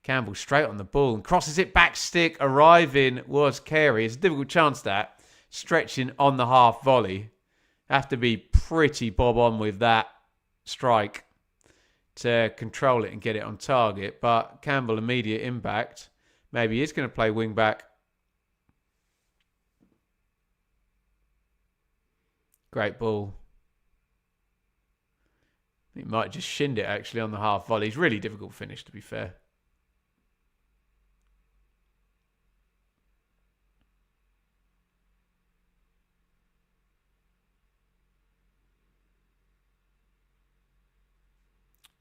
Campbell straight on the ball and crosses it back stick. Arriving was Carey. It's a difficult chance, that. Stretching on the half volley. Have to be pretty bob on with that strike to control it and get it on target. But Campbell, immediate impact. Maybe he's going to play wing back. Great ball. He might have just shinned it actually on the half volley. It's really difficult finish, to be fair.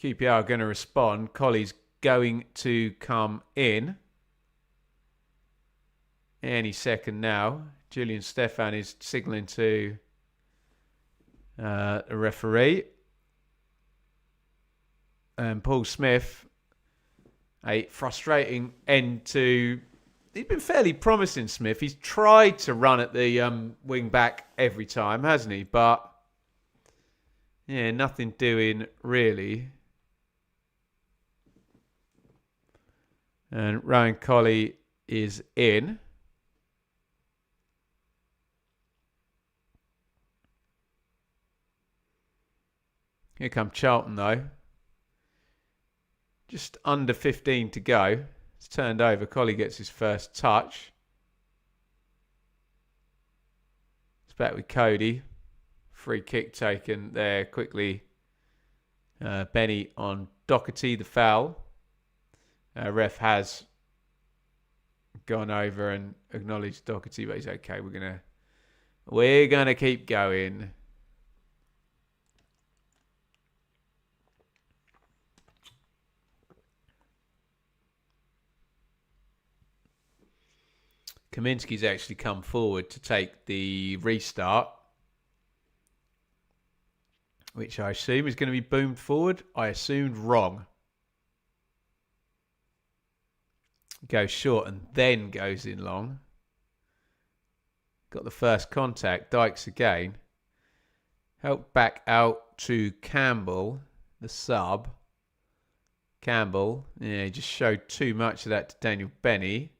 QPR are going to respond. Colley's going to come in any second now. Julian Stefan is signalling to the referee. And Paul Smith, a frustrating end to... He's been fairly promising, Smith. He's tried to run at the wing back every time, hasn't he? But, yeah, nothing doing really. And Ryan Colley is in. Here come Charlton, though. Just under 15 to go. It's turned over. Colley gets his first touch. It's back with Cody. Free kick taken there quickly. Benny on Doherty, the foul. Ref has gone over and acknowledged Doherty, but he's okay. We're gonna keep going. Kaminsky's actually come forward to take the restart, which I assume is going to be boomed forward. I assumed wrong. Goes short and then goes in long. Got the first contact. Dykes again. Help back out to Campbell, the sub. Campbell, yeah, he just showed too much of that to Daniel Benny.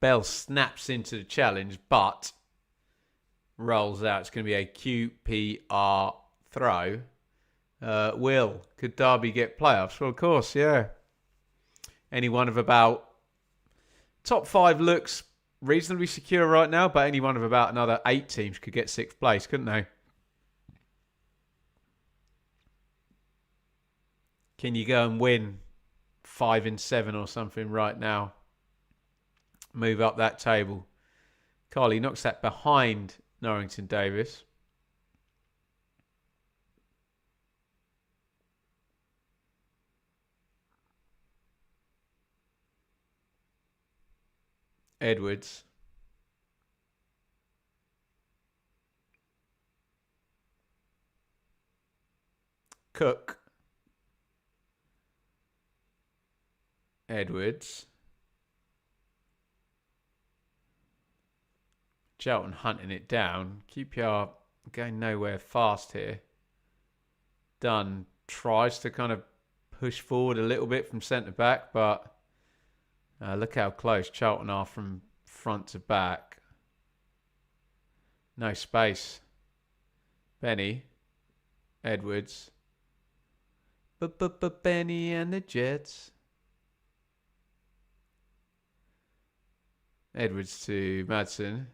Bell snaps into the challenge, but rolls out. It's going to be a QPR throw. Could Derby get playoffs? Well, of course, yeah. Any one of about... Top 5 looks reasonably secure right now, but any one of about another 8 teams could get 6th place, couldn't they? Can you go and win 5 and 7 or something right now? Move up that table. Carly knocks that behind Norrington Davis. Edwards. Cook. Edwards. Charlton hunting it down. QPR going nowhere fast here. Dunn tries to kind of push forward a little bit from centre back, but look how close Charlton are from front to back. No space. Benny. Edwards. Benny and the Jets. Edwards to Madsen.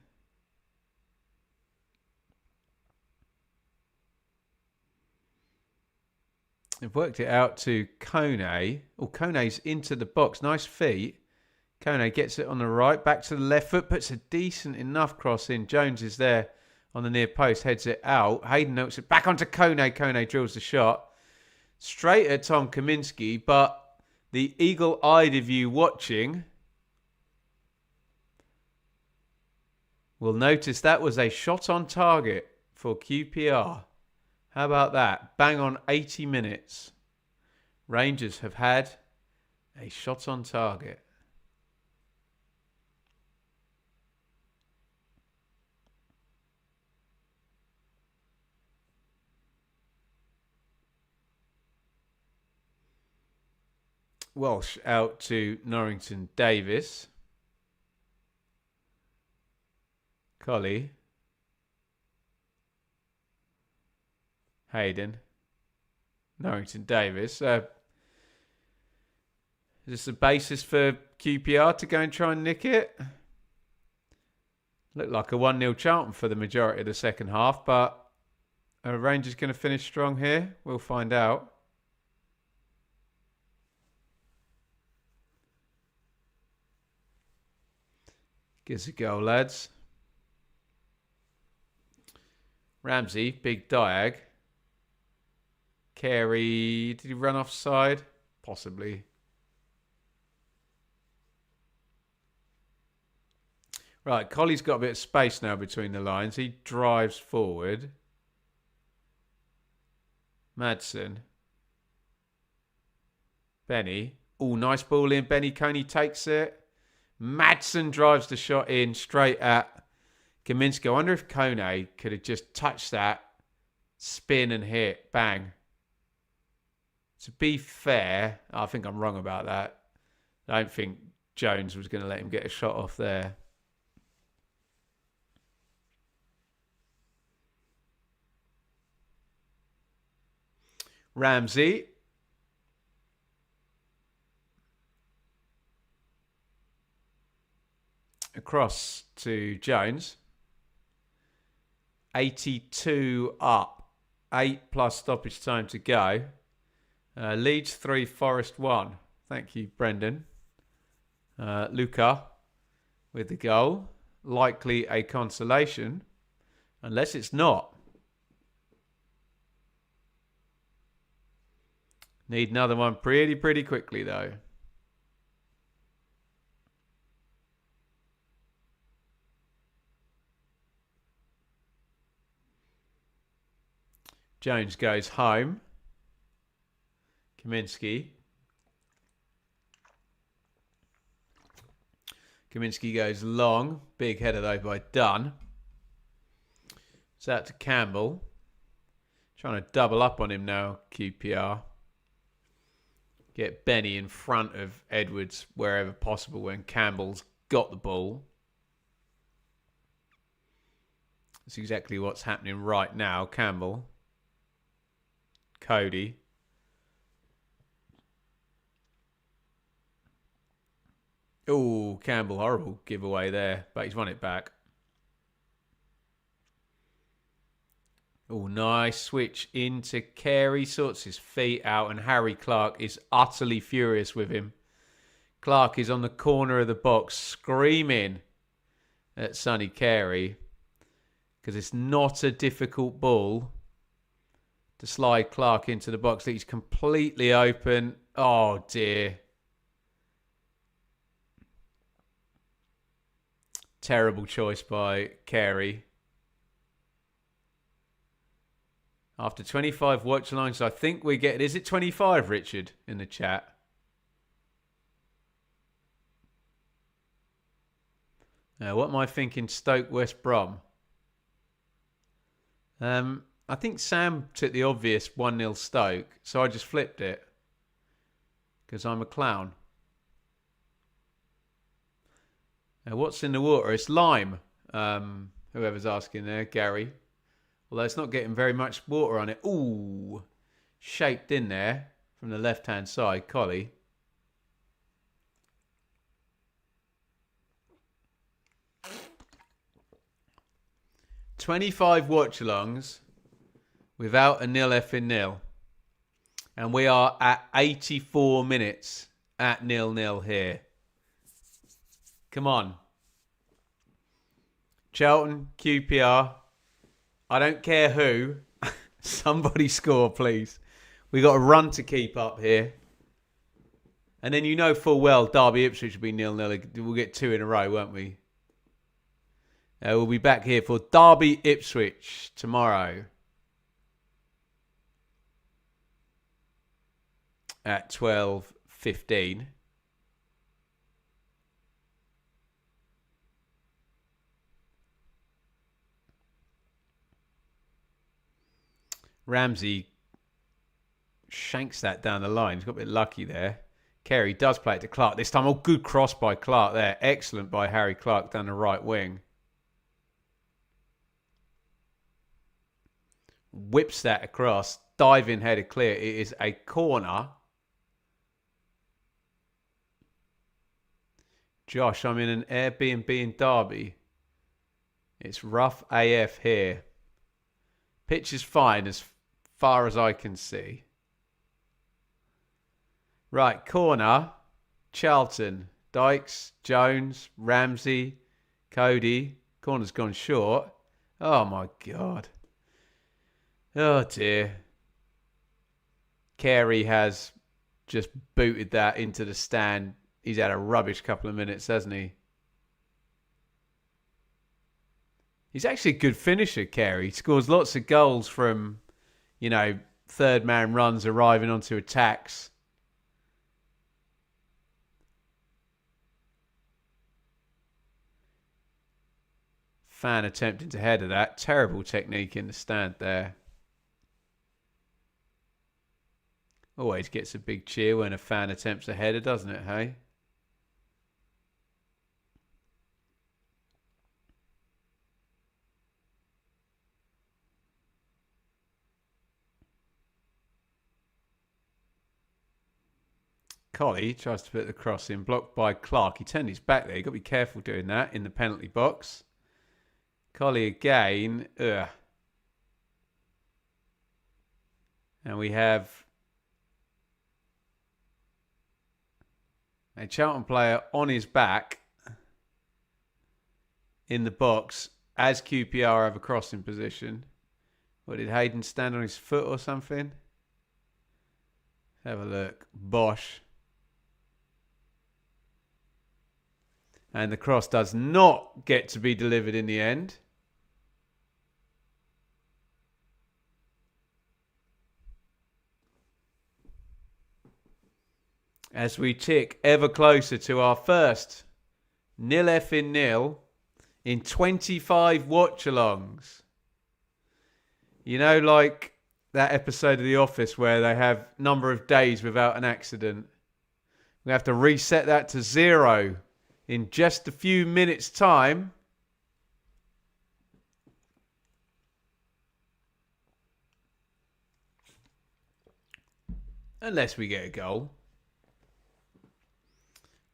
They've worked it out to Kone. Oh, Kone's into the box. Nice feet. Kone gets it on the right. Back to the left foot. Puts a decent enough cross in. Jones is there on the near post. Heads it out. Hayden knocks it back onto Kone. Kone drills the shot. Straight at Tom Kaminski. But the eagle-eyed of you watching will notice that was a shot on target for QPR. How about that? Bang on 80 minutes. Rangers have had a shot on target. Walsh out to Norrington Davis. Colley. Hayden. Norrington Davis. Is this the basis for QPR to go and try and nick it? Looked like a 1-0 Charlton for the majority of the second half, but are Rangers going to finish strong here? We'll find out. Gives a go, lads. Ramsey, big diag. Carey, did he run offside? Possibly. Right, Colley's got a bit of space now between the lines. He drives forward. Madsen. Benny. Oh, nice ball in. Benny Coney takes it. Madsen drives the shot in straight at Kaminski. I wonder if Kone could have just touched that, spin and hit. Bang. To be fair, I think I'm wrong about that. I don't think Jones was going to let him get a shot off there. Ramsey. Across to Jones. 82 up. 8 plus stoppage time to go. Leeds 3, Forest 1. Thank you, Brendan. Luca with the goal. Likely a consolation. Unless it's not. Need another one pretty quickly, though. Jones goes home. Kaminski. Kaminski goes long. Big header, though, by Dunn. It's out to Campbell. Trying to double up on him now, QPR. Get Benny in front of Edwards wherever possible when Campbell's got the ball. That's exactly what's happening right now. Campbell. Cody. Oh, Campbell, horrible giveaway there, but he's won it back. Oh, nice switch into Carey. Sorts his feet out, and Harry Clark is utterly furious with him. Clark is on the corner of the box, screaming at Sonny Carey, because it's not a difficult ball to slide Clark into the box. He's completely open. Oh, dear. Terrible choice by Carey. After 25 watch lines, I think we get... Is it 25, Richard, in the chat? What am I thinking? Stoke West Brom. I think Sam took the obvious 1-0 Stoke, so I just flipped it. Because I'm a clown. What's in the water? It's lime. Whoever's asking there, Gary. Although it's not getting very much water on it. Ooh. Shaped in there from the left-hand side. Collie. "25 watch-alongs without a 0-0. And we are at 84 minutes at 0-0 here. Come on. Charlton, QPR. I don't care who. Somebody score, please. We got a run to keep up here. And then you know full well Derby Ipswich will be 0-0. We'll get 2 in a row, won't we? We'll be back here for Derby Ipswich tomorrow at 12:15. Ramsey shanks that down the line. He's got a bit lucky there. Carey does play it to Clark this time. Oh, good cross by Clark there. Excellent by Harry Clark down the right wing. Whips that across. Diving header clear. It is a corner. Josh, I'm in an Airbnb in Derby. It's rough AF here. Pitch is fine as far as I can see. Right, corner. Charlton. Dykes, Jones, Ramsey, Cody. Corner's gone short. Oh, my God. Oh, dear. Carey has just booted that into the stand. He's had a rubbish couple of minutes, hasn't he? He's actually a good finisher, Carey. He scores lots of goals from, you know, third man runs arriving onto attacks. Fan attempting to header that. Terrible technique in the stand there. Always gets a big cheer when a fan attempts a header, doesn't it, hey? Collie tries to put the cross in, blocked by Clark. He turned his back there. You've got to be careful doing that in the penalty box. Collie again. Ugh. And we have a Charlton player on his back in the box as QPR have a crossing position. What, did Hayden stand on his foot or something? Have a look. Bosh. And the cross does not get to be delivered in the end. As we tick ever closer to our first 0-0 in 25 watch-alongs. You know, like that episode of The Office where they have number of days without an accident. We have to reset that to 0 in just a few minutes' time. Unless we get a goal.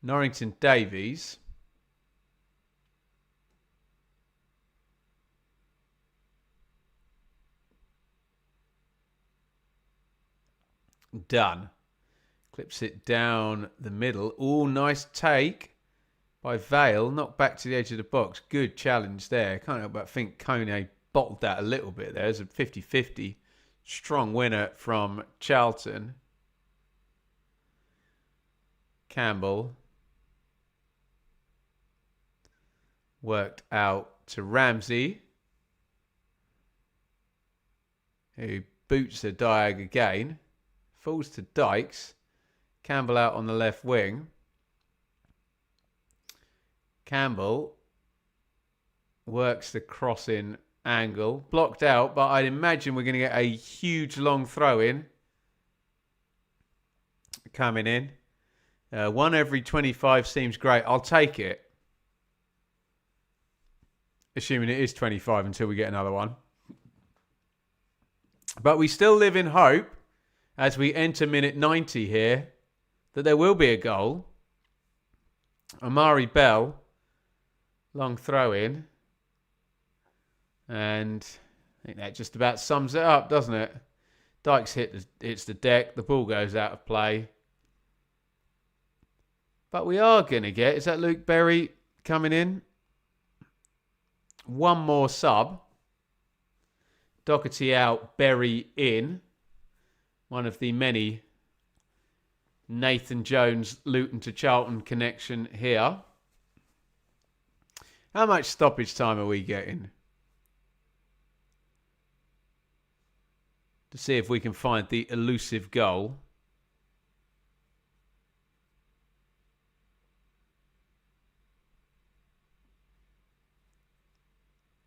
Norrington Davies. Done. Clips it down the middle. Oh, nice take by Vale. Knocked back to the edge of the box. Good challenge there. Can't help but think Kone bottled that a little bit there. It's a 50-50. Strong winner from Charlton. Campbell. Worked out to Ramsey, who boots the diag again. Falls to Dykes. Campbell out on the left wing. Campbell works the crossing angle. Blocked out, but I'd imagine we're going to get a huge long throw in. Coming in. 1 every 25 seems great. I'll take it. Assuming it is 25 until we get another one. But we still live in hope as we enter minute 90 here that there will be a goal. Amari Bell. Long throw in. And I think that just about sums it up, doesn't it? Dykes hits the deck. The ball goes out of play. But we are going to get... Is that Luke Berry coming in? One more sub. Doherty out, Berry in. One of the many Nathan Jones, Luton to Charlton connection here. How much stoppage time are we getting? To see if we can find the elusive goal.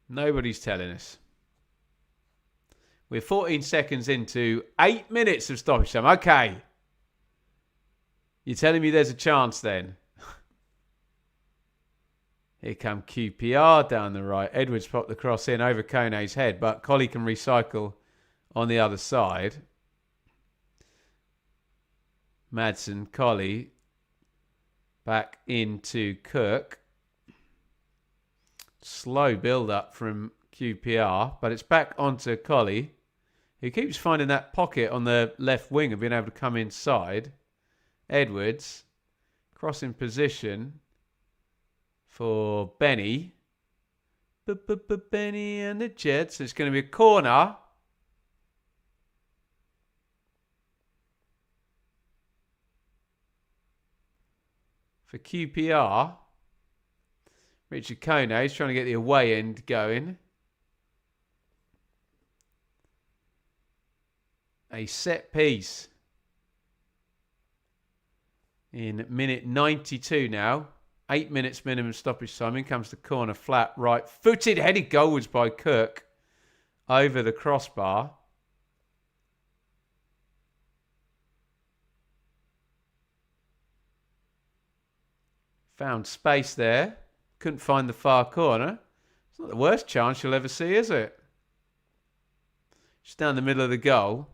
Nobody's telling us. We're 14 seconds into 8 minutes of stoppage time. Okay. You're telling me there's a chance then? Here come QPR down the right. Edwards popped the cross in over Kone's head, but Colley can recycle on the other side. Madsen, Colley. Back into Cook. Slow build-up from QPR, but it's back onto Colley, who keeps finding that pocket on the left wing and being able to come inside. Edwards, crossing position for Benny. Benny and the Jets. It's going to be a corner. For QPR. Richard Kone is trying to get the away end going. A set piece. In minute 92 now. 8 minutes minimum stoppage time. In comes the corner flat right. Footed, headed goalwards by Cook. Over the crossbar. Found space there. Couldn't find the far corner. It's not the worst chance you'll ever see, is it? Just down the middle of the goal.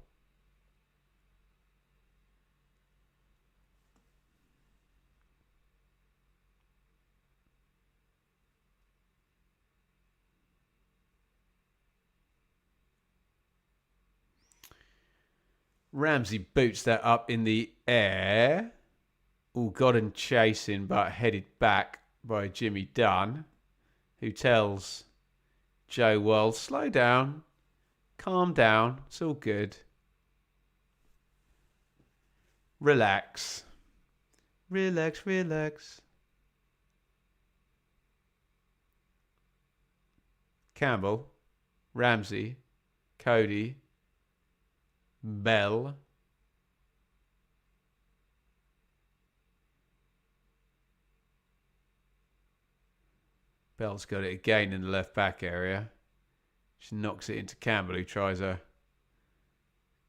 Ramsey boots that up in the air. All got and chasing, but headed back by Jimmy Dunn, who tells Joe World, slow down, calm down, it's all good. Relax. Relax, relax. Campbell, Ramsey, Cody, Bell. Bell's got it again in the left back area. She knocks it into Campbell, who tries a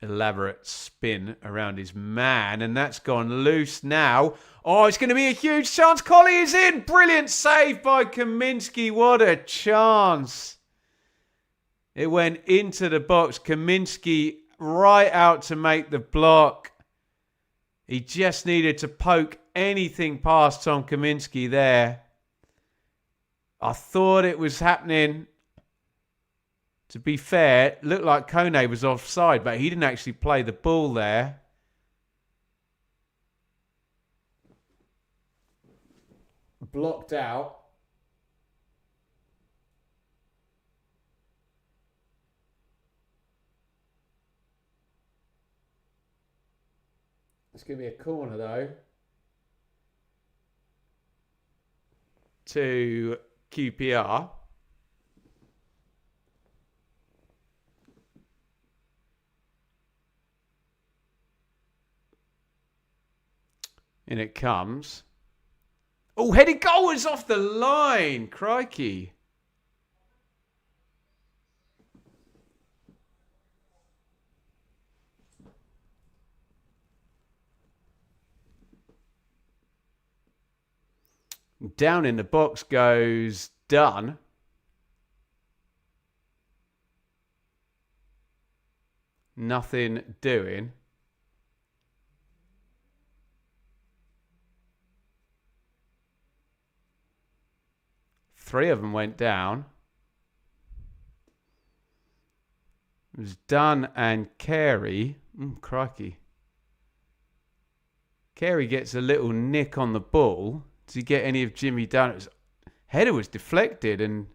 elaborate spin around his man, and that's gone loose now. Oh, it's going to be a huge chance. Colley is in. Brilliant save by Kaminski. What a chance. It went into the box. Kaminski right out to make the block. He just needed to poke anything past Tom Kaminski there. I thought it was happening. To be fair, it looked like Kone was offside, but he didn't actually play the ball there. blocked out. It's going to be a corner, though, to QPR. In it comes. Oh, headed goal is off the line. Crikey. Down in the box goes Dunn. Nothing doing. Three of them went down. It was Dunn and Carey. Crikey. Carey gets a little nick on the ball. Does he get any of Jimmy Dunn? Header was deflected, and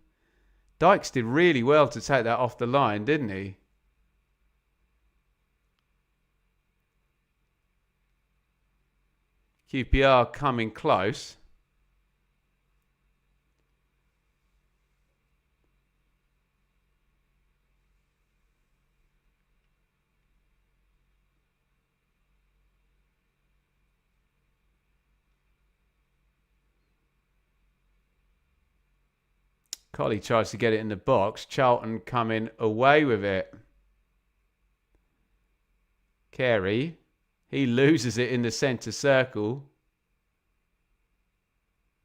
Dykes did really well to take that off the line, didn't he? QPR coming close. Collie tries to get it in the box. Charlton coming away with it. Carey. He loses it in the centre circle.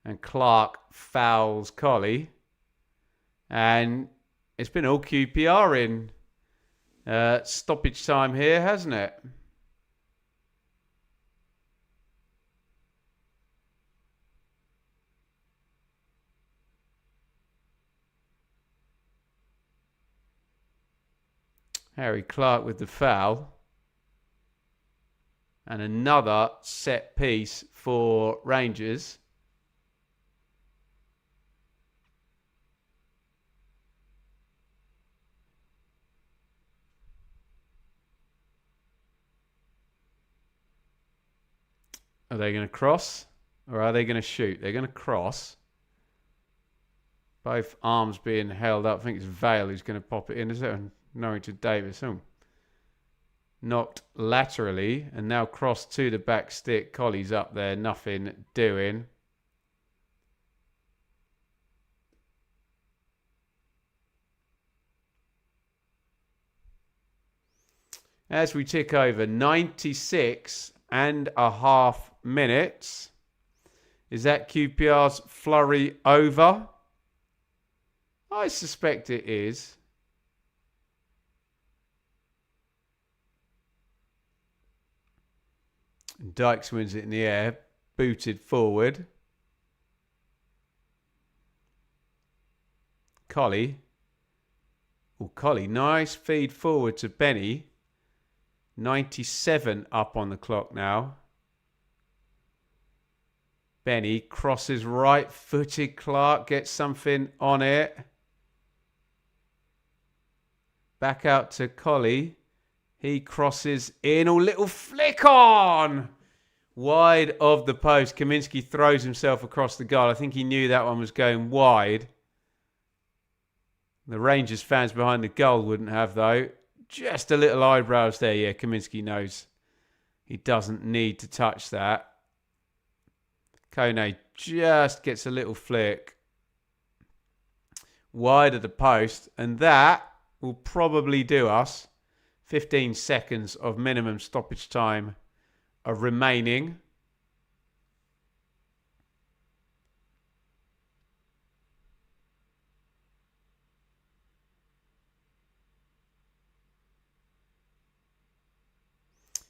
And Clark fouls Collie. And it's been all QPR in stoppage time here, hasn't it? Harry Clark with the foul. And another set piece for Rangers. Are they going to cross or are they going to shoot? They're going to cross. Both arms being held up. I think it's Vale who's going to pop it in, is it? Norrington Davis. Knocked laterally and now crossed to the back stick. Collie's up there, nothing doing. As we tick over 96.5 minutes. Is that QPR's flurry over? I suspect it is. Dykes wins it in the air, booted forward. Collie. Oh, Collie, nice feed forward to Benny. 97 up on the clock now. Benny crosses right-footed. Clark gets something on it. Back out to Collie. He crosses in. Oh, little flick on! Wide of the post. Kaminsky throws himself across the goal. I think he knew that one was going wide. The Rangers fans behind the goal wouldn't have, though. Just a little eyebrows there. Yeah, Kaminsky knows he doesn't need to touch that. Kone just gets a little flick wide of the post. And that will probably do us. 15 seconds of minimum stoppage time are remaining.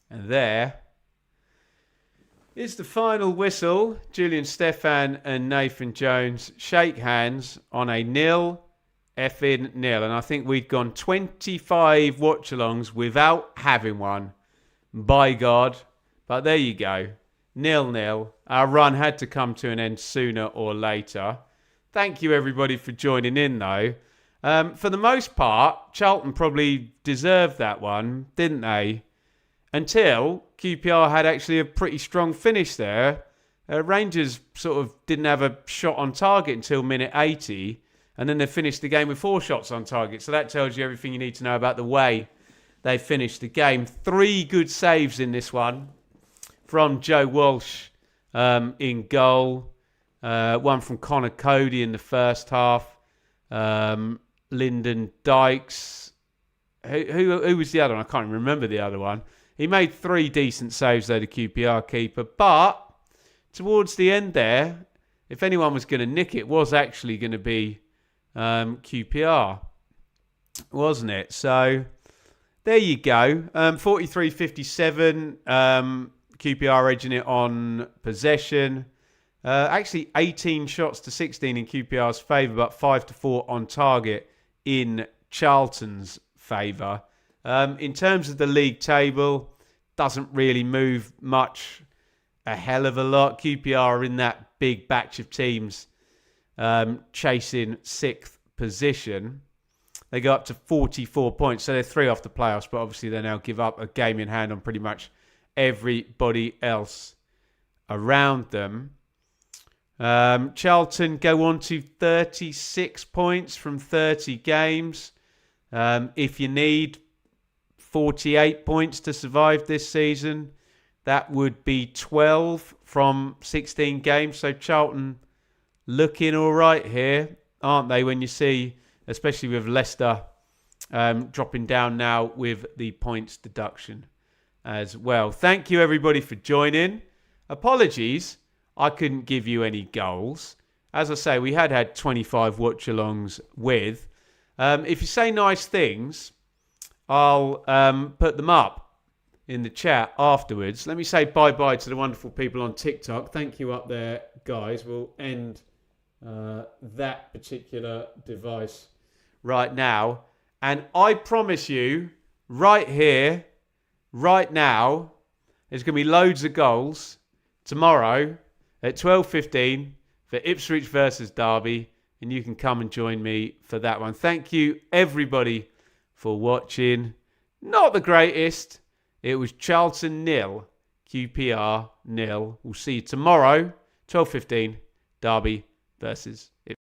And there is the final whistle. Julian Stefan and Nathan Jones shake hands on a 0-0. And I think we'd gone 25 watch-alongs without having one. By God. But there you go. 0-0. Our run had to come to an end sooner or later. Thank you, everybody, for joining in, though. For the most part, Charlton probably deserved that one, didn't they? Until QPR had actually a pretty strong finish there. Rangers sort of didn't have a shot on target until minute 80, and then they finished the game with 4 shots on target. So that tells you everything you need to know about the way they finished the game. 3 good saves in this one from Joe Walsh in goal. One from Connor Cody in the first half. Lyndon Dykes. Who was the other one? I can't remember the other one. He made 3 decent saves though, the QPR keeper. But towards the end there, if anyone was going to nick it, was actually going to be QPR, wasn't it? So there you go. 43-57. QPR edging it on possession. Actually, 18 shots to 16 in QPR's favour, but 5-4 on target in Charlton's favour. In terms of the league table, doesn't really move much, a hell of a lot. QPR are in that big batch of teams chasing 6th position. They go up to 44 points, so they're 3 off the playoffs, but obviously they now give up a game in hand on pretty much everybody else around them. Charlton go on to 36 points from 30 games. If you need 48 points to survive this season, that would be 12 from 16 games. So Charlton looking all right here, aren't they, when you see, especially with Leicester dropping down now with the points deduction as well. Thank you, everybody, for joining. Apologies, I couldn't give you any goals. As I say, we had 25 watch-alongs with. If you say nice things, I'll put them up in the chat afterwards. Let me say bye-bye to the wonderful people on TikTok. Thank you up there, guys. We'll end that particular device right now. And I promise you, right here, right now, there's going to be loads of goals tomorrow at 12:15 for Ipswich versus Derby. And you can come and join me for that one. Thank you, everybody, for watching. Not the greatest. It was Charlton 0, QPR 0. We'll see you tomorrow, 12:15, Derby versus Ipswich.